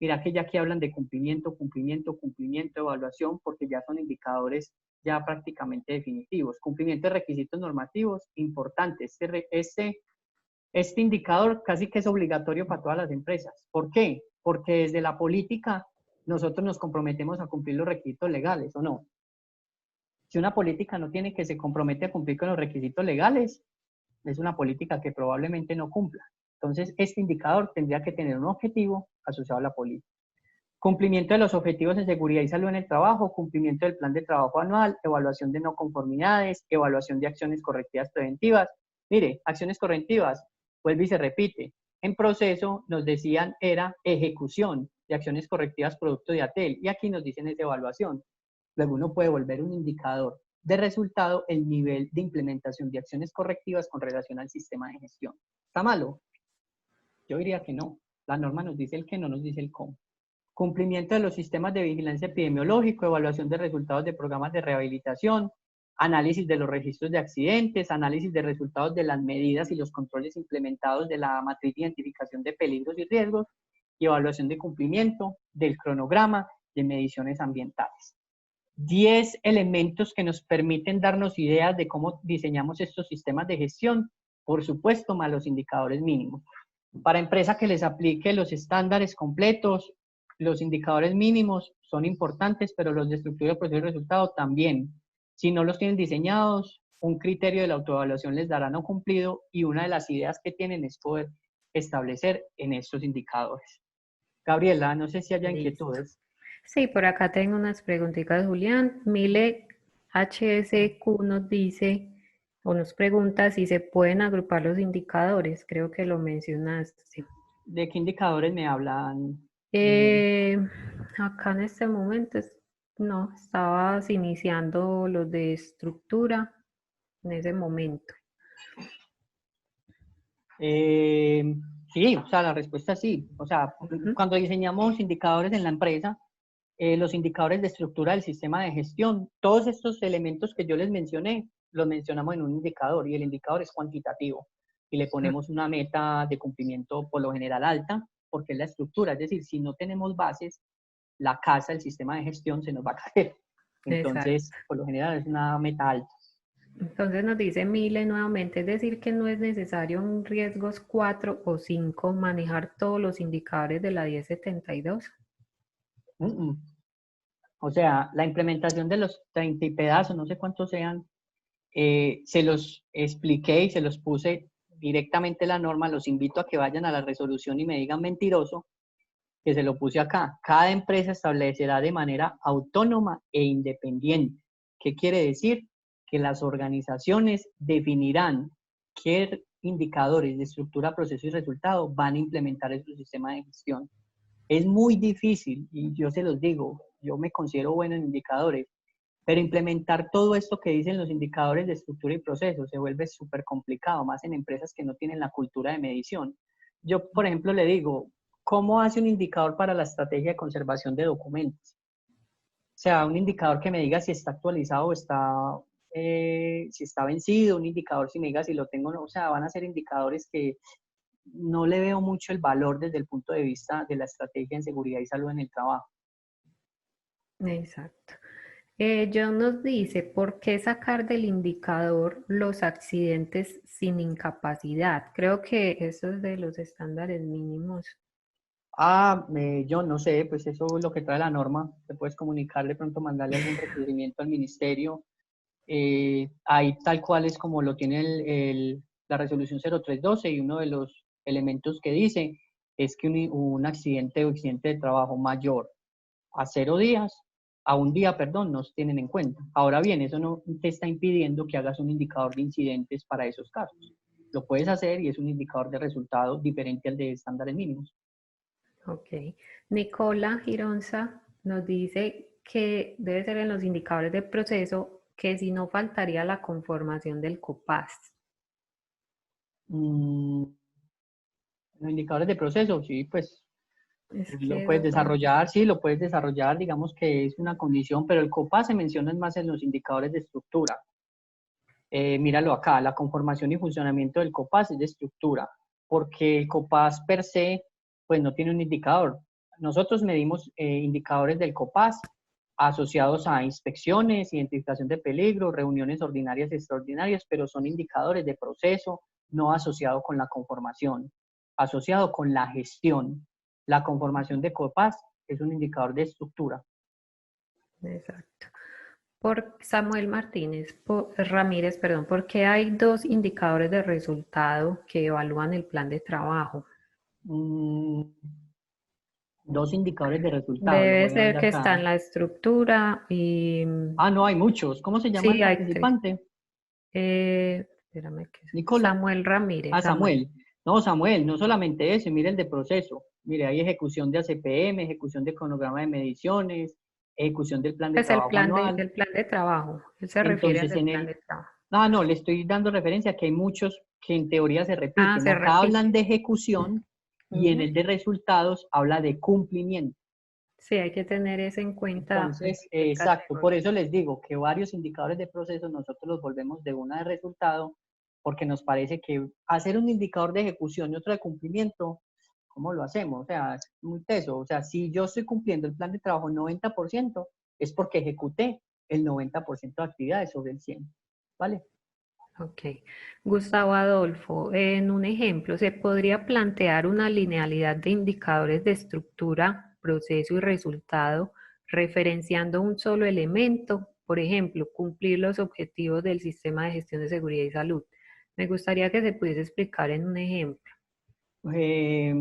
Mira que ya aquí hablan de cumplimiento, cumplimiento, cumplimiento, evaluación, porque ya son indicadores ya prácticamente definitivos. Cumplimiento de requisitos normativos, importante. Este indicador casi que es obligatorio para todas las empresas. ¿Por qué? Porque desde la política nosotros nos comprometemos a cumplir los requisitos legales, ¿o no? Si una política no tiene que se compromete a cumplir con los requisitos legales, es una política que probablemente no cumpla. Entonces, este indicador tendría que tener un objetivo asociado a la política. Cumplimiento de los objetivos de seguridad y salud en el trabajo, cumplimiento del plan de trabajo anual, evaluación de no conformidades, evaluación de acciones correctivas preventivas. Mire, acciones correctivas, vuelve y se repite. En proceso nos decían era ejecución de acciones correctivas producto de ATEL y aquí nos dicen es evaluación. Luego uno puede volver un indicador de resultado el nivel de implementación de acciones correctivas con relación al sistema de gestión. ¿Está malo? Yo diría que no. La norma nos dice el qué, no nos dice el cómo. Cumplimiento de los sistemas de vigilancia epidemiológico, evaluación de resultados de programas de rehabilitación, análisis de los registros de accidentes, análisis de resultados de las medidas y los controles implementados de la matriz de identificación de peligros y riesgos, y evaluación de cumplimiento del cronograma de mediciones ambientales. 10 elementos que nos permiten darnos ideas de cómo diseñamos estos sistemas de gestión, por supuesto, más los indicadores mínimos. Para empresas que les aplique los estándares completos, los indicadores mínimos son importantes, pero los de estructura, proceso y resultado también. Si no los tienen diseñados, un criterio de la autoevaluación les dará no cumplido y una de las ideas que tienen es poder establecer en estos indicadores. Gabriela, no sé si haya Listo. inquietudes. Sí, por acá tengo unas preguntitas, Julián. Mile HSQ nos dice o nos pregunta si se pueden agrupar los indicadores. Creo que lo mencionaste. ¿De qué indicadores me hablan? Eh, Acá en este momento no, estabas iniciando los de estructura en ese momento. Sí, o sea, la respuesta es sí. O sea, cuando diseñamos indicadores en la empresa, los indicadores de estructura del sistema de gestión, todos estos elementos que yo les mencioné, los mencionamos en un indicador y el indicador es cuantitativo y le ponemos una meta de cumplimiento por lo general alta porque es la estructura, es decir, si no tenemos bases, la casa, el sistema de gestión se nos va a caer. Entonces, Exacto. por lo general es una meta alta. Entonces nos dice Mile nuevamente, es decir, que no es necesario en riesgos 4 o 5 manejar todos los indicadores de la 1072. Uh -uh. O sea, la implementación de los 30 y pedazos, no sé cuántos sean, se los expliqué y se los puse directamente la norma, los invito a que vayan a la resolución y me digan mentiroso, que se lo puse acá. Cada empresa establecerá de manera autónoma e independiente. ¿Qué quiere decir? Que las organizaciones definirán qué indicadores de estructura, proceso y resultado van a implementar en su sistema de gestión. Es muy difícil, y yo se los digo, yo me considero bueno en indicadores, pero implementar todo esto que dicen los indicadores de estructura y proceso se vuelve súper complicado, más en empresas que no tienen la cultura de medición. Yo, por ejemplo, le digo, ¿cómo hace un indicador para la estrategia de conservación de documentos? O sea, un indicador que me diga si está actualizado o está, si está vencido, un indicador si me diga si lo tengo, o sea, van a ser indicadores que no le veo mucho el valor desde el punto de vista de la estrategia en seguridad y salud en el trabajo. Exacto. John nos dice, ¿por qué sacar del indicador los accidentes sin incapacidad? Creo que eso es de los estándares mínimos. Yo no sé, pues eso es lo que trae la norma. Te puedes comunicar, de pronto mandarle algún requerimiento al ministerio. Ahí tal cual es como lo tiene la resolución 0312 y uno de los elementos que dice es que un accidente o accidente de trabajo mayor a 0 días, a un día, perdón, no se tienen en cuenta. Ahora bien, eso no te está impidiendo que hagas un indicador de incidentes para esos casos. Lo puedes hacer y es un indicador de resultado diferente al de estándares mínimos. Ok. Nicola Gironza nos dice que debe ser en los indicadores de proceso que si no faltaría la conformación del COPAS. Mm, los indicadores de proceso, sí, pues Es lo que puedes eso fue... desarrollar, sí, lo puedes desarrollar, digamos que es una condición, pero el COPAS se menciona más en los indicadores de estructura. Míralo acá, la conformación y funcionamiento del COPAS es de estructura, porque el COPAS per se, pues no tiene un indicador. Nosotros medimos indicadores del COPAS asociados a inspecciones, identificación de peligro, reuniones ordinarias y extraordinarias, pero son indicadores de proceso, no asociados con la conformación, asociado con la gestión. La conformación de COPAS es un indicador de estructura. Exacto. Por Samuel Martínez Ramírez, perdón, ¿por qué hay dos indicadores de resultado que evalúan el plan de trabajo? Mm, Dos indicadores de resultado, lo Debe voy a ver ser que está acá. en la estructura y No, hay muchos. ¿Cómo se llama el sí, hay tres. participante? Espérame que Nicola. Samuel Ramírez, Samuel. Samuel. No, Samuel, no solamente ese, mire el de proceso. Mire, hay ejecución de ACPM, ejecución de cronograma de mediciones, ejecución del plan de Pues trabajo anual. el plan de trabajo. Él se refiere Entonces, al plan de trabajo. no, le estoy dando referencia que hay muchos que en teoría se Ah, repiten. se Acá hablan repite. de ejecución y en Ujú. el de resultados habla de cumplimiento. Sí, hay que tener eso en cuenta en Entonces, qué exacto, por categoría. eso les digo que varios indicadores de proceso nosotros los volvemos de una de resultado, porque nos parece que hacer un indicador de ejecución y otro de cumplimiento, ¿cómo lo hacemos? O sea, es muy teso. O sea, si yo estoy cumpliendo el plan de trabajo 90%, es porque ejecuté el 90% de actividades sobre el 100%. ¿Vale? Ok. Gustavo Adolfo, en un ejemplo, ¿se podría plantear una linealidad de indicadores de estructura, proceso y resultado, referenciando un solo elemento? Por ejemplo, cumplir los objetivos del sistema de gestión de seguridad y salud. Me gustaría que se pudiese explicar en un ejemplo. Eh,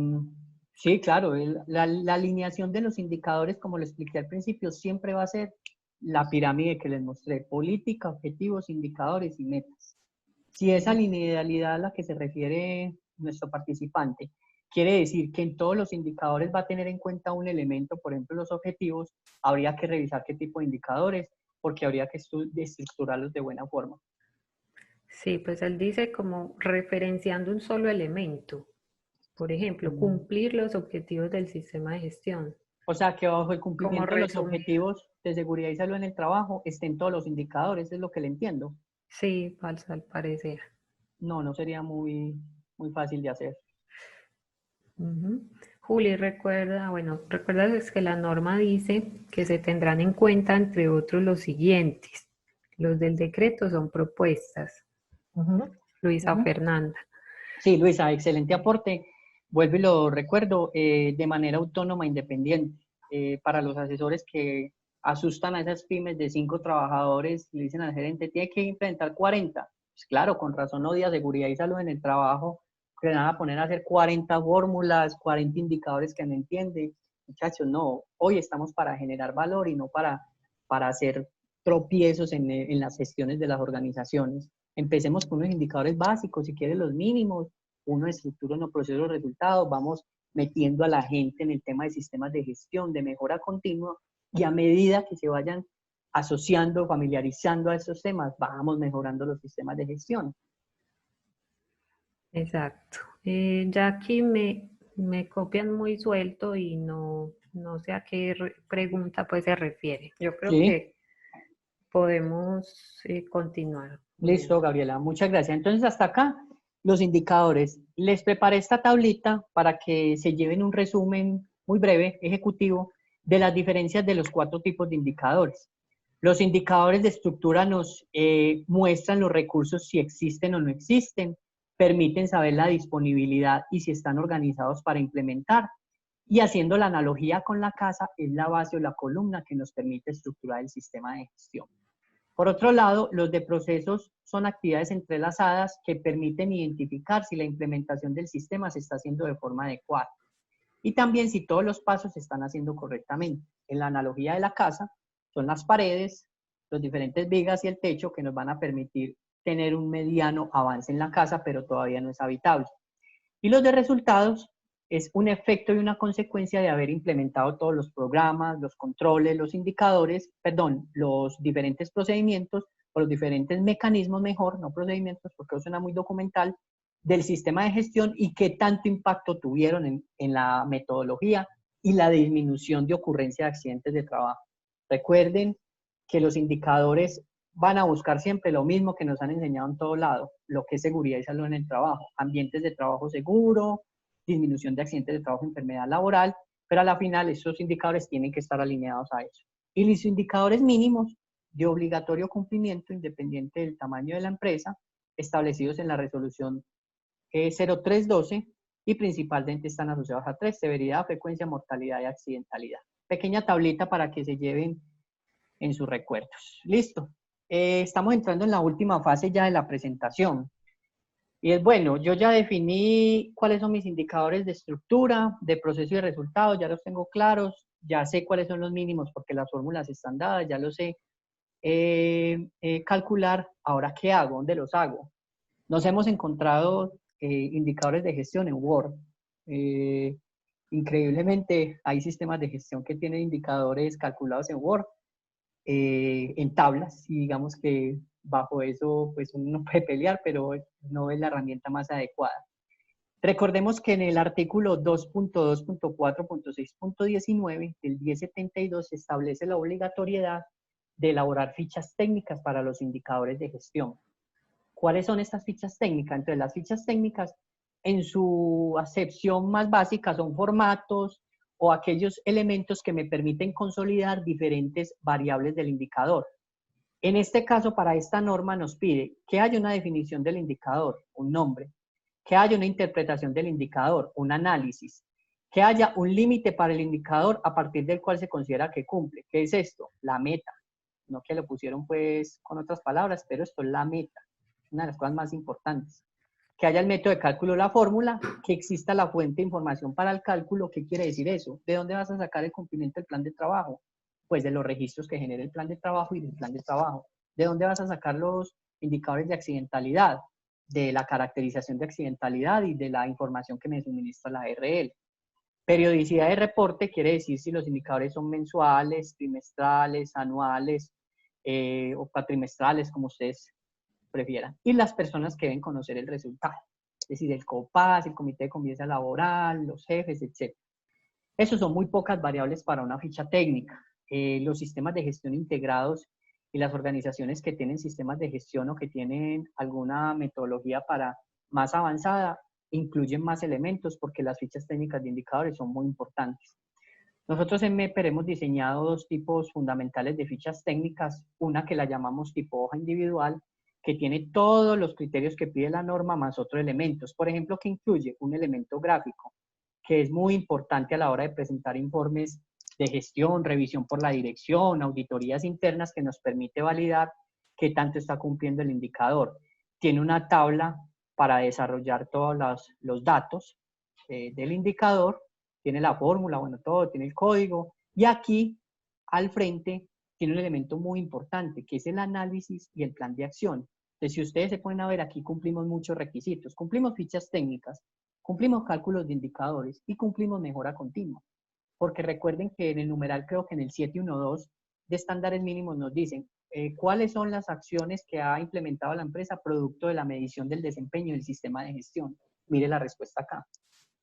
sí, claro, la alineación de los indicadores, como lo expliqué al principio, siempre va a ser la pirámide que les mostré: política, objetivos, indicadores y metas. Si esa linealidad a la que se refiere nuestro participante quiere decir que en todos los indicadores va a tener en cuenta un elemento, por ejemplo, los objetivos, habría que revisar qué tipo de indicadores, porque habría que estructurarlos de buena forma. Sí, pues él dice como referenciando un solo elemento. Por ejemplo, Mm. cumplir los objetivos del sistema de gestión. O sea, que bajo el Como cumplimiento de los resumido. objetivos de seguridad y salud en el trabajo estén todos los indicadores, es lo que le entiendo. Sí, al parecer. No, no sería muy fácil de hacer. Ujú. Juli, recuerda, bueno, recuerdas es que la norma dice que se tendrán en cuenta, entre otros, los siguientes. Los del decreto son propuestas. Ujú, Luisa ujú. Fernanda. Sí, Luisa, excelente aporte. Vuelvo y lo recuerdo, de manera autónoma e independiente. Para los asesores que asustan a esas pymes de 5 trabajadores, le dicen al gerente, tiene que implementar 40. Pues claro, con razón odia seguridad y salud en el trabajo, que le van a poner a hacer 40 fórmulas, 40 indicadores que no entiende. Muchachos, no, hoy estamos para generar valor y no para hacer tropiezos en las gestiones de las organizaciones. Empecemos con unos indicadores básicos, si quieres los mínimos, uno estructura, uno procesa los resultados, vamos metiendo a la gente en el tema de sistemas de gestión, de mejora continua, y a medida que se vayan asociando, familiarizando a estos temas, vamos mejorando los sistemas de gestión. Exacto. Ya aquí me copian muy suelto y no sé a qué pregunta pues se refiere. Yo creo ¿Sí? que podemos continuar. Listo, Gabriela, muchas gracias. Entonces, hasta acá los indicadores. Les preparé esta tablita para que se lleven un resumen muy breve, ejecutivo, de las diferencias de los 4 tipos de indicadores. Los indicadores de estructura nos muestran los recursos si existen o no existen, permiten saber la disponibilidad y si están organizados para implementar. Y haciendo la analogía con la casa, es la base o la columna que nos permite estructurar el sistema de gestión. Por otro lado, los de procesos son actividades entrelazadas que permiten identificar si la implementación del sistema se está haciendo de forma adecuada. Y también si todos los pasos se están haciendo correctamente. En la analogía de la casa, son las paredes, los diferentes vigas y el techo que nos van a permitir tener un mediano avance en la casa, pero todavía no es habitable. Y los de resultados es un efecto y una consecuencia de haber implementado todos los programas, los controles, los indicadores, perdón, los diferentes procedimientos o los diferentes mecanismos, mejor, no procedimientos porque eso suena muy documental, del sistema de gestión y qué tanto impacto tuvieron en la metodología y la disminución de ocurrencia de accidentes de trabajo. Recuerden que los indicadores van a buscar siempre lo mismo que nos han enseñado en todo lado, lo que es seguridad y salud en el trabajo, ambientes de trabajo seguro, disminución de accidentes de trabajo, enfermedad laboral, pero a la final esos indicadores tienen que estar alineados a eso. Y los indicadores mínimos de obligatorio cumplimiento, independiente del tamaño de la empresa, establecidos en la resolución 0312 y principalmente están asociados a 3, severidad, frecuencia, mortalidad y accidentalidad. Pequeña tablita para que se lleven en sus recuerdos. Listo. Estamos entrando en la última fase ya de la presentación. Y es bueno, yo ya definí cuáles son mis indicadores de estructura, de proceso y de resultados, ya los tengo claros, ya sé cuáles son los mínimos porque las fórmulas están dadas, ya lo sé calcular. Ahora, ¿qué hago? ¿Dónde los hago? Nos hemos encontrado indicadores de gestión en Word. Increíblemente, hay sistemas de gestión que tienen indicadores calculados en Word, en tablas, y digamos que bajo eso pues uno no puede pelear, pero no es la herramienta más adecuada. Recordemos que en el artículo 2.2.4.6.19 del 1072 se establece la obligatoriedad de elaborar fichas técnicas para los indicadores de gestión. ¿Cuáles son estas fichas técnicas? Entre las fichas técnicas, en su acepción más básica, son formatos o aquellos elementos que me permiten consolidar diferentes variables del indicador. En este caso, para esta norma nos pide que haya una definición del indicador, un nombre, que haya una interpretación del indicador, un análisis, que haya un límite para el indicador a partir del cual se considera que cumple. ¿Qué es esto? La meta. No que lo pusieron pues con otras palabras, pero esto es la meta, una de las cosas más importantes. Que haya el método de cálculo de la fórmula, que exista la fuente de información para el cálculo. ¿Qué quiere decir eso? ¿De dónde vas a sacar el cumplimiento del plan de trabajo? Pues de los registros que genera el plan de trabajo y del plan de trabajo. ¿De dónde vas a sacar los indicadores de accidentalidad? De la caracterización de accidentalidad y de la información que me suministra la ARL. Periodicidad de reporte quiere decir si los indicadores son mensuales, trimestrales, anuales o cuatrimestrales, como ustedes prefieran. Y las personas que deben conocer el resultado. Es decir, el COPAS, el Comité de Convivencia Laboral, los jefes, etc. Esos son muy pocas variables para una ficha técnica. Los sistemas de gestión integrados y las organizaciones que tienen sistemas de gestión o que tienen alguna metodología para más avanzada, incluyen más elementos porque las fichas técnicas de indicadores son muy importantes. Nosotros en MEPER hemos diseñado 2 tipos fundamentales de fichas técnicas, una que la llamamos tipo hoja individual, que tiene todos los criterios que pide la norma más otros elementos, por ejemplo, que incluye un elemento gráfico, que es muy importante a la hora de presentar informes de gestión, revisión por la dirección, auditorías internas que nos permite validar qué tanto está cumpliendo el indicador. Tiene una tabla para desarrollar todos los datos del indicador, tiene la fórmula, bueno, todo, tiene el código, y aquí al frente tiene un elemento muy importante, que es el análisis y el plan de acción. Entonces, si ustedes se ponen a ver, aquí cumplimos muchos requisitos, cumplimos fichas técnicas, cumplimos cálculos de indicadores y cumplimos mejora continua. Porque recuerden que en el numeral, creo que en el 712 de estándares mínimos nos dicen cuáles son las acciones que ha implementado la empresa producto de la medición del desempeño del sistema de gestión. Mire la respuesta acá.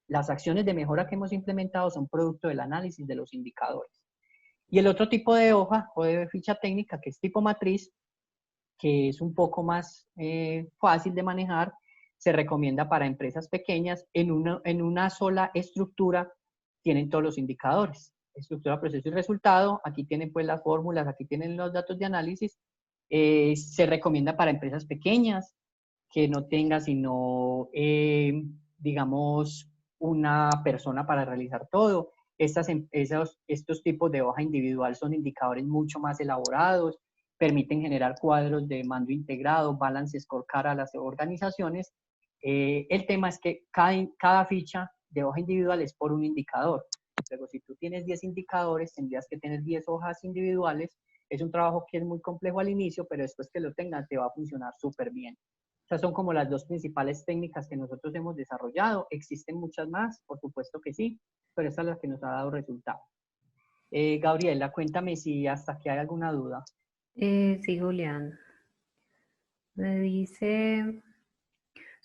Las acciones de mejora que hemos implementado son producto del análisis de los indicadores. Y el otro tipo de hoja o de ficha técnica, que es tipo matriz, que es un poco más fácil de manejar, se recomienda para empresas pequeñas. En una sola estructura tienen todos los indicadores. estructura, proceso y resultado. Aquí tienen pues las fórmulas, aquí tienen los datos de análisis. Se recomienda para empresas pequeñas que no tenga sino, digamos, una persona para realizar todo. Estos tipos de hoja individual son indicadores mucho más elaborados, permiten generar cuadros de mando integrado, balance scorecard a las organizaciones. El tema es que cada ficha de hoja individual es por un indicador. Luego, si tú tienes 10 indicadores, tendrías que tener 10 hojas individuales. Es un trabajo que es muy complejo al inicio, pero después que lo tengas te va a funcionar súper bien. Estas son como las dos principales técnicas que nosotros hemos desarrollado. Existen muchas más, por supuesto que sí, pero esta es la que nos ha dado resultado. Gabriela, cuéntame si hasta aquí hay alguna duda. Sí, Julián. Me dice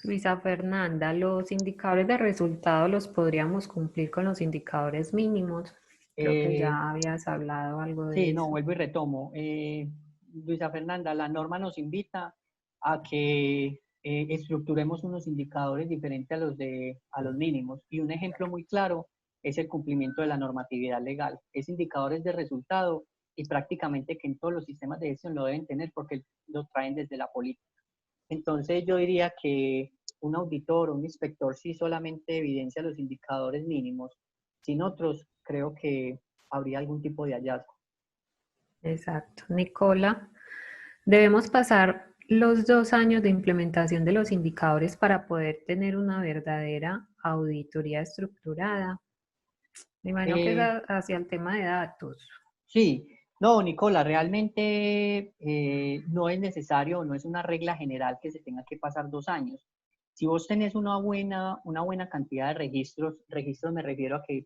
Luisa Fernanda, los indicadores de resultado los podríamos cumplir con los indicadores mínimos. Creo que Eh, ya habías hablado algo de sí, no, eso. vuelvo y retomo. Luisa Fernanda, la norma nos invita a que estructuremos unos indicadores diferentes a los mínimos. Y un ejemplo muy claro es el cumplimiento de la normatividad legal. Es indicadores de resultado y prácticamente que en todos los sistemas de gestión lo deben tener porque lo traen desde la política. Entonces yo diría que un auditor o un inspector sí solamente evidencia los indicadores mínimos, sin otros creo que habría algún tipo de hallazgo. Exacto. Nicola, debemos pasar los 2 años de implementación de los indicadores para poder tener una verdadera auditoría estructurada. Me imagino que es Eh, hacia el tema de datos. sí, no, Nicola, realmente no es necesario, no es una regla general que se tenga que pasar 2 años. Si vos tenés una buena cantidad de registros me refiero a que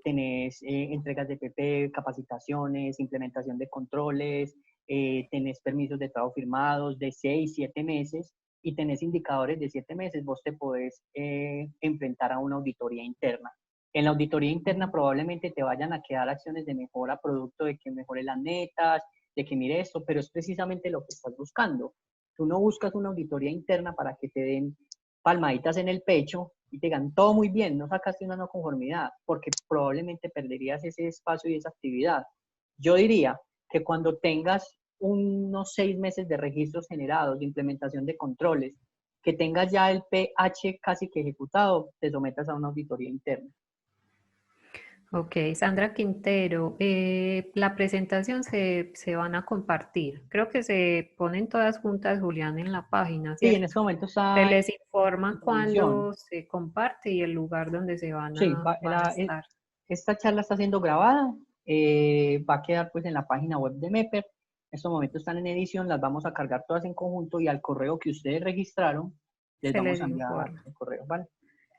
tenés entregas de PP, capacitaciones, implementación de controles, tenés permisos de trabajo firmados de 6, 7 meses y tenés indicadores de 7 meses, vos te podés enfrentar a una auditoría interna. En la auditoría interna probablemente te vayan a quedar acciones de mejora producto de que mejore las metas, de que mire esto, pero es precisamente lo que estás buscando. Tú no buscas una auditoría interna para que te den palmaditas en el pecho y te digan todo muy bien, no sacaste una no conformidad, porque probablemente perderías ese espacio y esa actividad. Yo diría que cuando tengas unos 6 meses de registros generados, de implementación de controles, que tengas ya el PH casi que ejecutado, te sometas a una auditoría interna. Ok, Sandra Quintero, la presentación se van a compartir. Creo que se ponen todas juntas, Julián, en la página, Sí, en ¿cierto? este momento Se está les informa en revisión. cuándo se comparte y el lugar donde se Sí, van a estar. esta charla está siendo grabada, va a quedar pues en la página web de MEPER. En estos momentos están en edición, las vamos a cargar todas en conjunto y al correo que ustedes registraron les Se vamos les a enviar informa. el correo, ¿vale?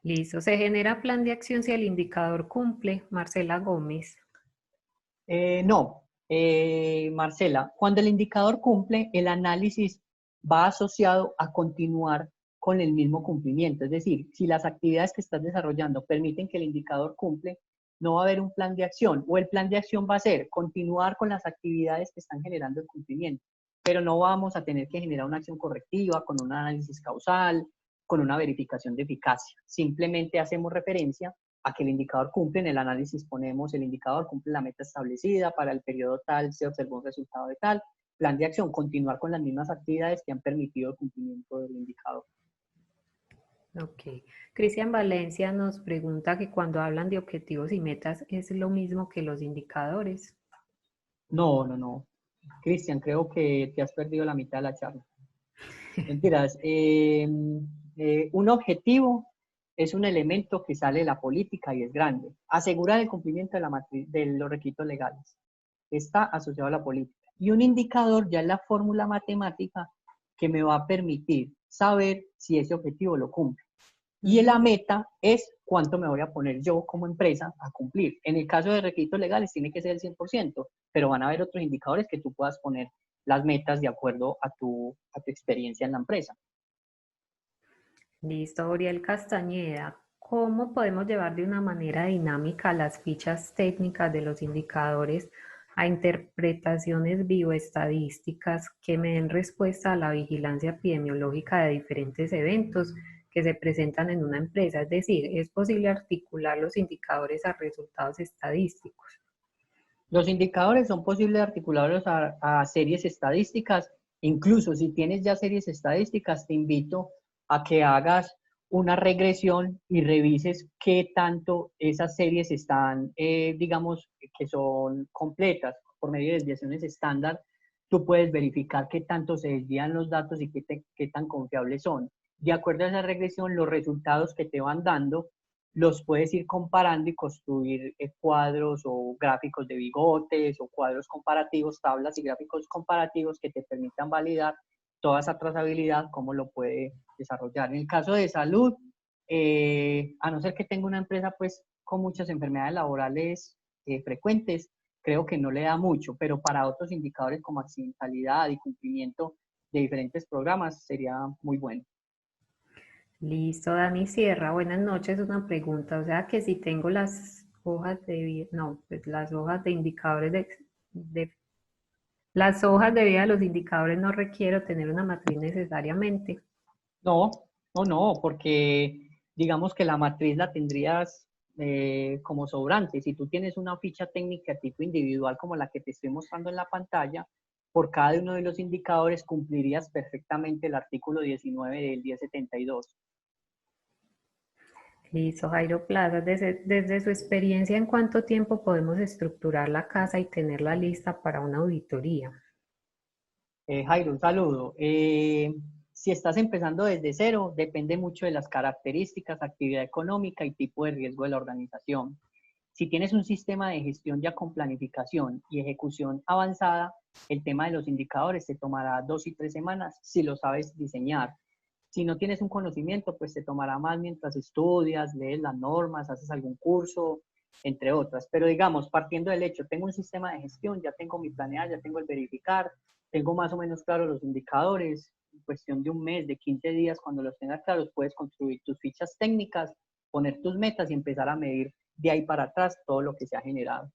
Listo. Se genera plan de acción si el indicador cumple. Marcela Gómez. No, Marcela, cuando el indicador cumple, el análisis va asociado a continuar con el mismo cumplimiento. Es decir, si las actividades que estás desarrollando permiten que el indicador cumple, no va a haber un plan de acción o el plan de acción va a ser continuar con las actividades que están generando el cumplimiento, pero no vamos a tener que generar una acción correctiva con un análisis causal, con una verificación de eficacia. Simplemente hacemos referencia a que el indicador cumple, en el análisis ponemos el indicador cumple la meta establecida, para el periodo tal se observó un resultado de tal, plan de acción, continuar con las mismas actividades que han permitido el cumplimiento del indicador. Ok. Cristian Valencia nos pregunta que cuando hablan de objetivos y metas es lo mismo que los indicadores. No, no, no. Cristian, creo que te has perdido la mitad de la charla. Mentiras. Un objetivo es un elemento que sale de la política y es grande. Asegurar el cumplimiento de los requisitos legales. Está asociado a la política. Y un indicador ya es la fórmula matemática que me va a permitir saber si ese objetivo lo cumple. Y la meta es cuánto me voy a poner yo como empresa a cumplir. En el caso de requisitos legales tiene que ser el 100%, pero van a haber otros indicadores que tú puedas poner las metas de acuerdo a tu experiencia en la empresa. Listo, Oriel Castañeda. ¿Cómo podemos llevar de una manera dinámica las fichas técnicas de los indicadores a interpretaciones bioestadísticas que me den respuesta a la vigilancia epidemiológica de diferentes eventos que se presentan en una empresa? Es decir, es posible articular los indicadores a resultados estadísticos. Los indicadores son posibles articularlos a series estadísticas. Incluso si tienes ya series estadísticas, te invito a que hagas una regresión y revises qué tanto esas series están, digamos, que son completas por medio de desviaciones estándar. Tú puedes verificar qué tanto se desvían los datos y qué tan confiables son. De acuerdo a esa regresión, los resultados que te van dando los puedes ir comparando y construir cuadros o gráficos de bigotes o cuadros comparativos, tablas y gráficos comparativos que te permitan validar toda esa trazabilidad, cómo lo puede desarrollar. En el caso de salud, a no ser que tenga una empresa pues con muchas enfermedades laborales frecuentes, creo que no le da mucho, pero para otros indicadores como accidentalidad y cumplimiento de diferentes programas sería muy bueno. Listo, Dani Sierra, buenas noches. Una pregunta, o sea que si tengo las hojas de, no, pues las hojas de indicadores de las hojas de vida de los indicadores no requiero tener una matriz necesariamente. No, no, porque digamos que la matriz la tendrías como sobrante. Si tú tienes una ficha técnica tipo individual como la que te estoy mostrando en la pantalla, por cada uno de los indicadores cumplirías perfectamente el artículo 19 del 1072. Listo, Jairo Plaza, desde su experiencia, ¿en cuánto tiempo podemos estructurar la casa y tenerla lista para una auditoría? Jairo, un saludo. Si estás empezando desde cero, depende mucho de las características, actividad económica y tipo de riesgo de la organización. Si tienes un sistema de gestión ya con planificación y ejecución avanzada, el tema de los indicadores te tomará 2 y 3 semanas si lo sabes diseñar. Si no tienes un conocimiento, pues te tomará más mientras estudias, lees las normas, haces algún curso, entre otras. Pero digamos, partiendo del hecho, tengo un sistema de gestión, ya tengo mi planear, ya tengo el verificar, tengo más o menos claros los indicadores, en cuestión de un mes, de 15 días, cuando los tengas claros, puedes construir tus fichas técnicas, poner tus metas y empezar a medir de ahí para atrás todo lo que se ha generado.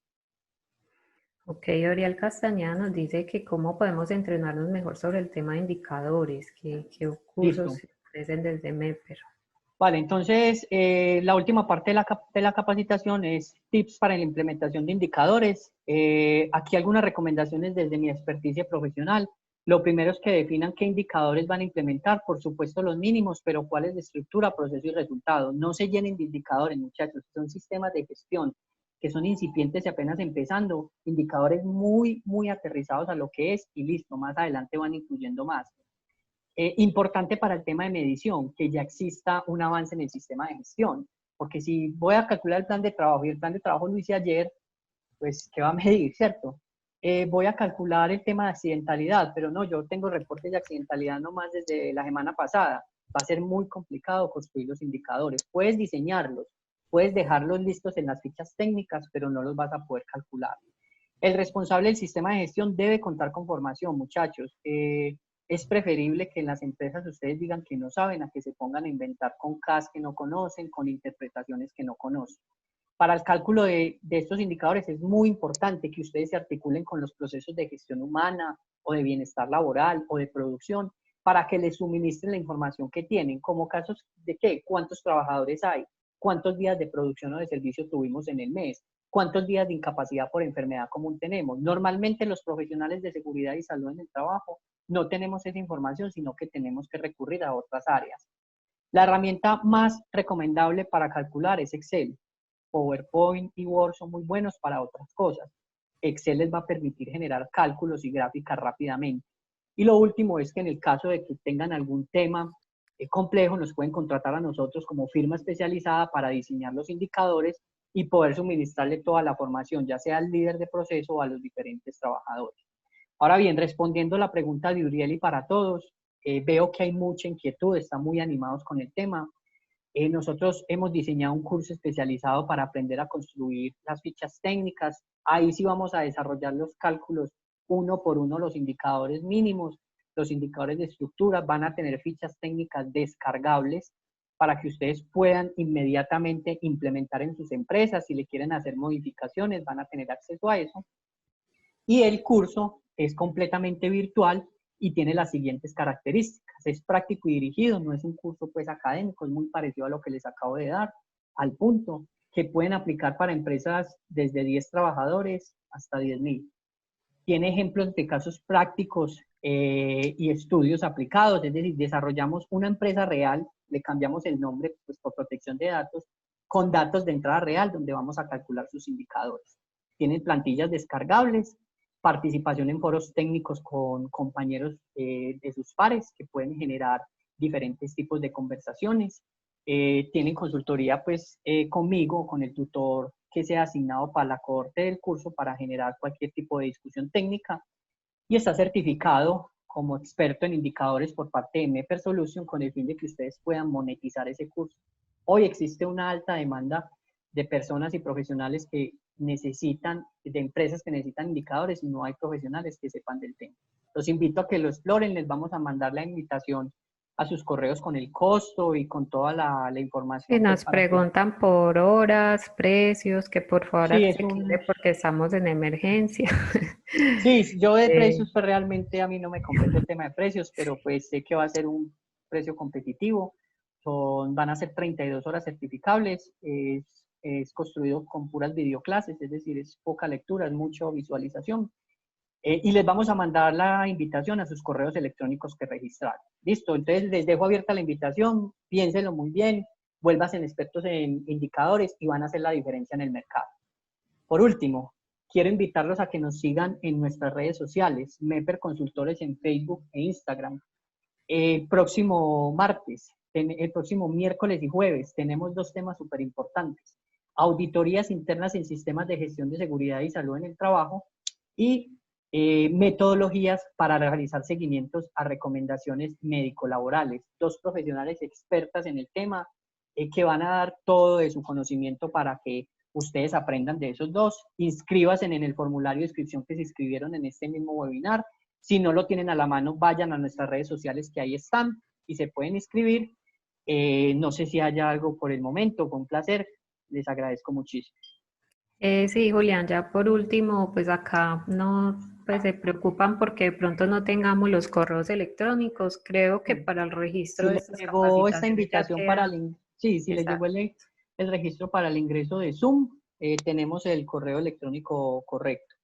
Ok, Oriel Castañeda nos dice que cómo podemos entrenarnos mejor sobre el tema de indicadores, qué cursos Listo. se ofrecen desde MEPER. Vale, entonces la última parte de la capacitación es tips para la implementación de indicadores. Aquí algunas recomendaciones desde mi experticia profesional. Lo primero es que definan qué indicadores van a implementar, por supuesto los mínimos, pero cuáles de estructura, proceso y resultado. No se llenen de indicadores, muchachos, son sistemas de gestión que son incipientes y apenas empezando, indicadores muy, muy aterrizados a lo que es y listo, más adelante van incluyendo más. Importante para el tema de medición, que ya exista un avance en el sistema de gestión, porque si voy a calcular el plan de trabajo y el plan de trabajo lo hice ayer, pues, ¿qué va a medir, cierto? Voy a calcular el tema de accidentalidad, pero no, yo tengo reportes de accidentalidad nomás desde la semana pasada. Va a ser muy complicado construir los indicadores. Puedes diseñarlos, puedes dejarlos listos en las fichas técnicas, pero no los vas a poder calcular. El responsable del sistema de gestión debe contar con formación, muchachos. Es preferible que en las empresas ustedes digan que no saben a que se pongan a inventar con CAS que no conocen, con interpretaciones que no conocen. Para el cálculo de estos indicadores es muy importante que ustedes se articulen con los procesos de gestión humana o de bienestar laboral o de producción para que les suministren la información que tienen, como casos de qué, cuántos trabajadores hay, cuántos días de producción o de servicio tuvimos en el mes, cuántos días de incapacidad por enfermedad común tenemos. Normalmente los profesionales de seguridad y salud en el trabajo no tenemos esa información, sino que tenemos que recurrir a otras áreas. La herramienta más recomendable para calcular es Excel. PowerPoint y Word son muy buenos para otras cosas. Excel les va a permitir generar cálculos y gráficas rápidamente. Y lo último es que en el caso de que tengan algún tema complejo, nos pueden contratar a nosotros como firma especializada para diseñar los indicadores y poder suministrarle toda la formación, ya sea al líder de proceso o a los diferentes trabajadores. Ahora bien, respondiendo a la pregunta de Uriel y para todos, veo que hay mucha inquietud, están muy animados con el tema. Nosotros hemos diseñado un curso especializado para aprender a construir las fichas técnicas. Ahí sí vamos a desarrollar los cálculos uno por uno, los indicadores mínimos, los indicadores de estructura. Van a tener fichas técnicas descargables para que ustedes puedan inmediatamente implementar en sus empresas. Si le quieren hacer modificaciones, van a tener acceso a eso. Y el curso es completamente virtual y tiene las siguientes características. Es práctico y dirigido, no es un curso pues académico, es muy parecido a lo que les acabo de dar, al punto. que pueden aplicar para empresas desde 10 trabajadores hasta 10.000. Tiene ejemplos de casos prácticos y estudios aplicados, es decir, desarrollamos una empresa real, le cambiamos el nombre pues, por protección de datos, con datos de entrada real, donde vamos a calcular sus indicadores. Tienen plantillas descargables, participación en foros técnicos con compañeros de sus pares que pueden generar diferentes tipos de conversaciones. Tienen consultoría pues conmigo, con el tutor que sea asignado para la cohorte del curso para generar cualquier tipo de discusión técnica, y está certificado como experto en indicadores por parte de Mepper Solution con el fin de que ustedes puedan monetizar ese curso. Hoy existe una alta demanda de personas y profesionales que necesitan, de empresas que necesitan indicadores, y no hay profesionales que sepan del tema. Los invito a que lo exploren, les vamos a mandar la invitación a sus correos con el costo y con toda la Y información. Pues, nos para que... preguntan por horas, precios, que por favor Sí, es asequible un... porque estamos en emergencia. Sí, yo de Eh, precios, pues realmente a mí no me compete el tema de precios, pero pues sé que va a ser un precio competitivo. Van a ser 32 horas certificables, es construido con puras videoclases, es decir, es poca lectura, es mucha visualización. Y les vamos a mandar la invitación a sus correos electrónicos que registraron. Listo, entonces les dejo abierta la invitación, piénsenlo muy bien, vuélvanse expertos en indicadores y van a hacer la diferencia en el mercado. Por último, quiero invitarlos a que nos sigan en nuestras redes sociales, Mepper Consultores en Facebook e Instagram. El próximo martes, el próximo miércoles y jueves, tenemos dos temas súper importantes. Auditorías internas en sistemas de gestión de seguridad y salud en el trabajo y metodologías para realizar seguimientos a recomendaciones médico-laborales. Dos profesionales expertas en el tema que van a dar todo de su conocimiento para que ustedes aprendan de esos dos. Inscríbanse en el formulario de inscripción que se inscribieron en este mismo webinar. Si no lo tienen a la mano, vayan a nuestras redes sociales que ahí están y se pueden inscribir. No sé si haya algo por el momento, con placer. Les agradezco muchísimo. sí, Julián, ya por último, pues acá no, pues se preocupan porque de pronto no tengamos los correos electrónicos. Creo que para el registro Si de les estas llegó esta capacitaciones ya invitación para queda, sí, si les llegó exacto. el registro para el ingreso de Zoom, tenemos el correo electrónico correcto.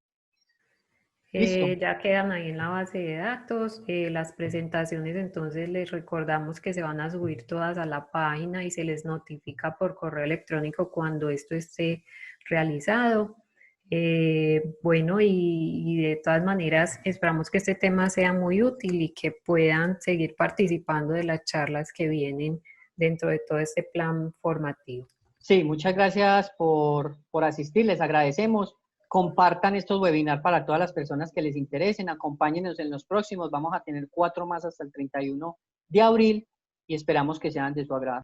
¿Listo? Ya quedan ahí en la base de datos. Las presentaciones, entonces les recordamos que se van a subir todas a la página y se les notifica por correo electrónico cuando esto esté realizado. Bueno, y de todas maneras esperamos que este tema sea muy útil y que puedan seguir participando de las charlas que vienen dentro de todo este plan formativo. Sí, muchas gracias por asistir, les agradecemos. Compartan estos webinars para todas las personas que les interesen, acompáñenos en los próximos, vamos a tener 4 más hasta el 31 de abril y esperamos que sean de su agrado.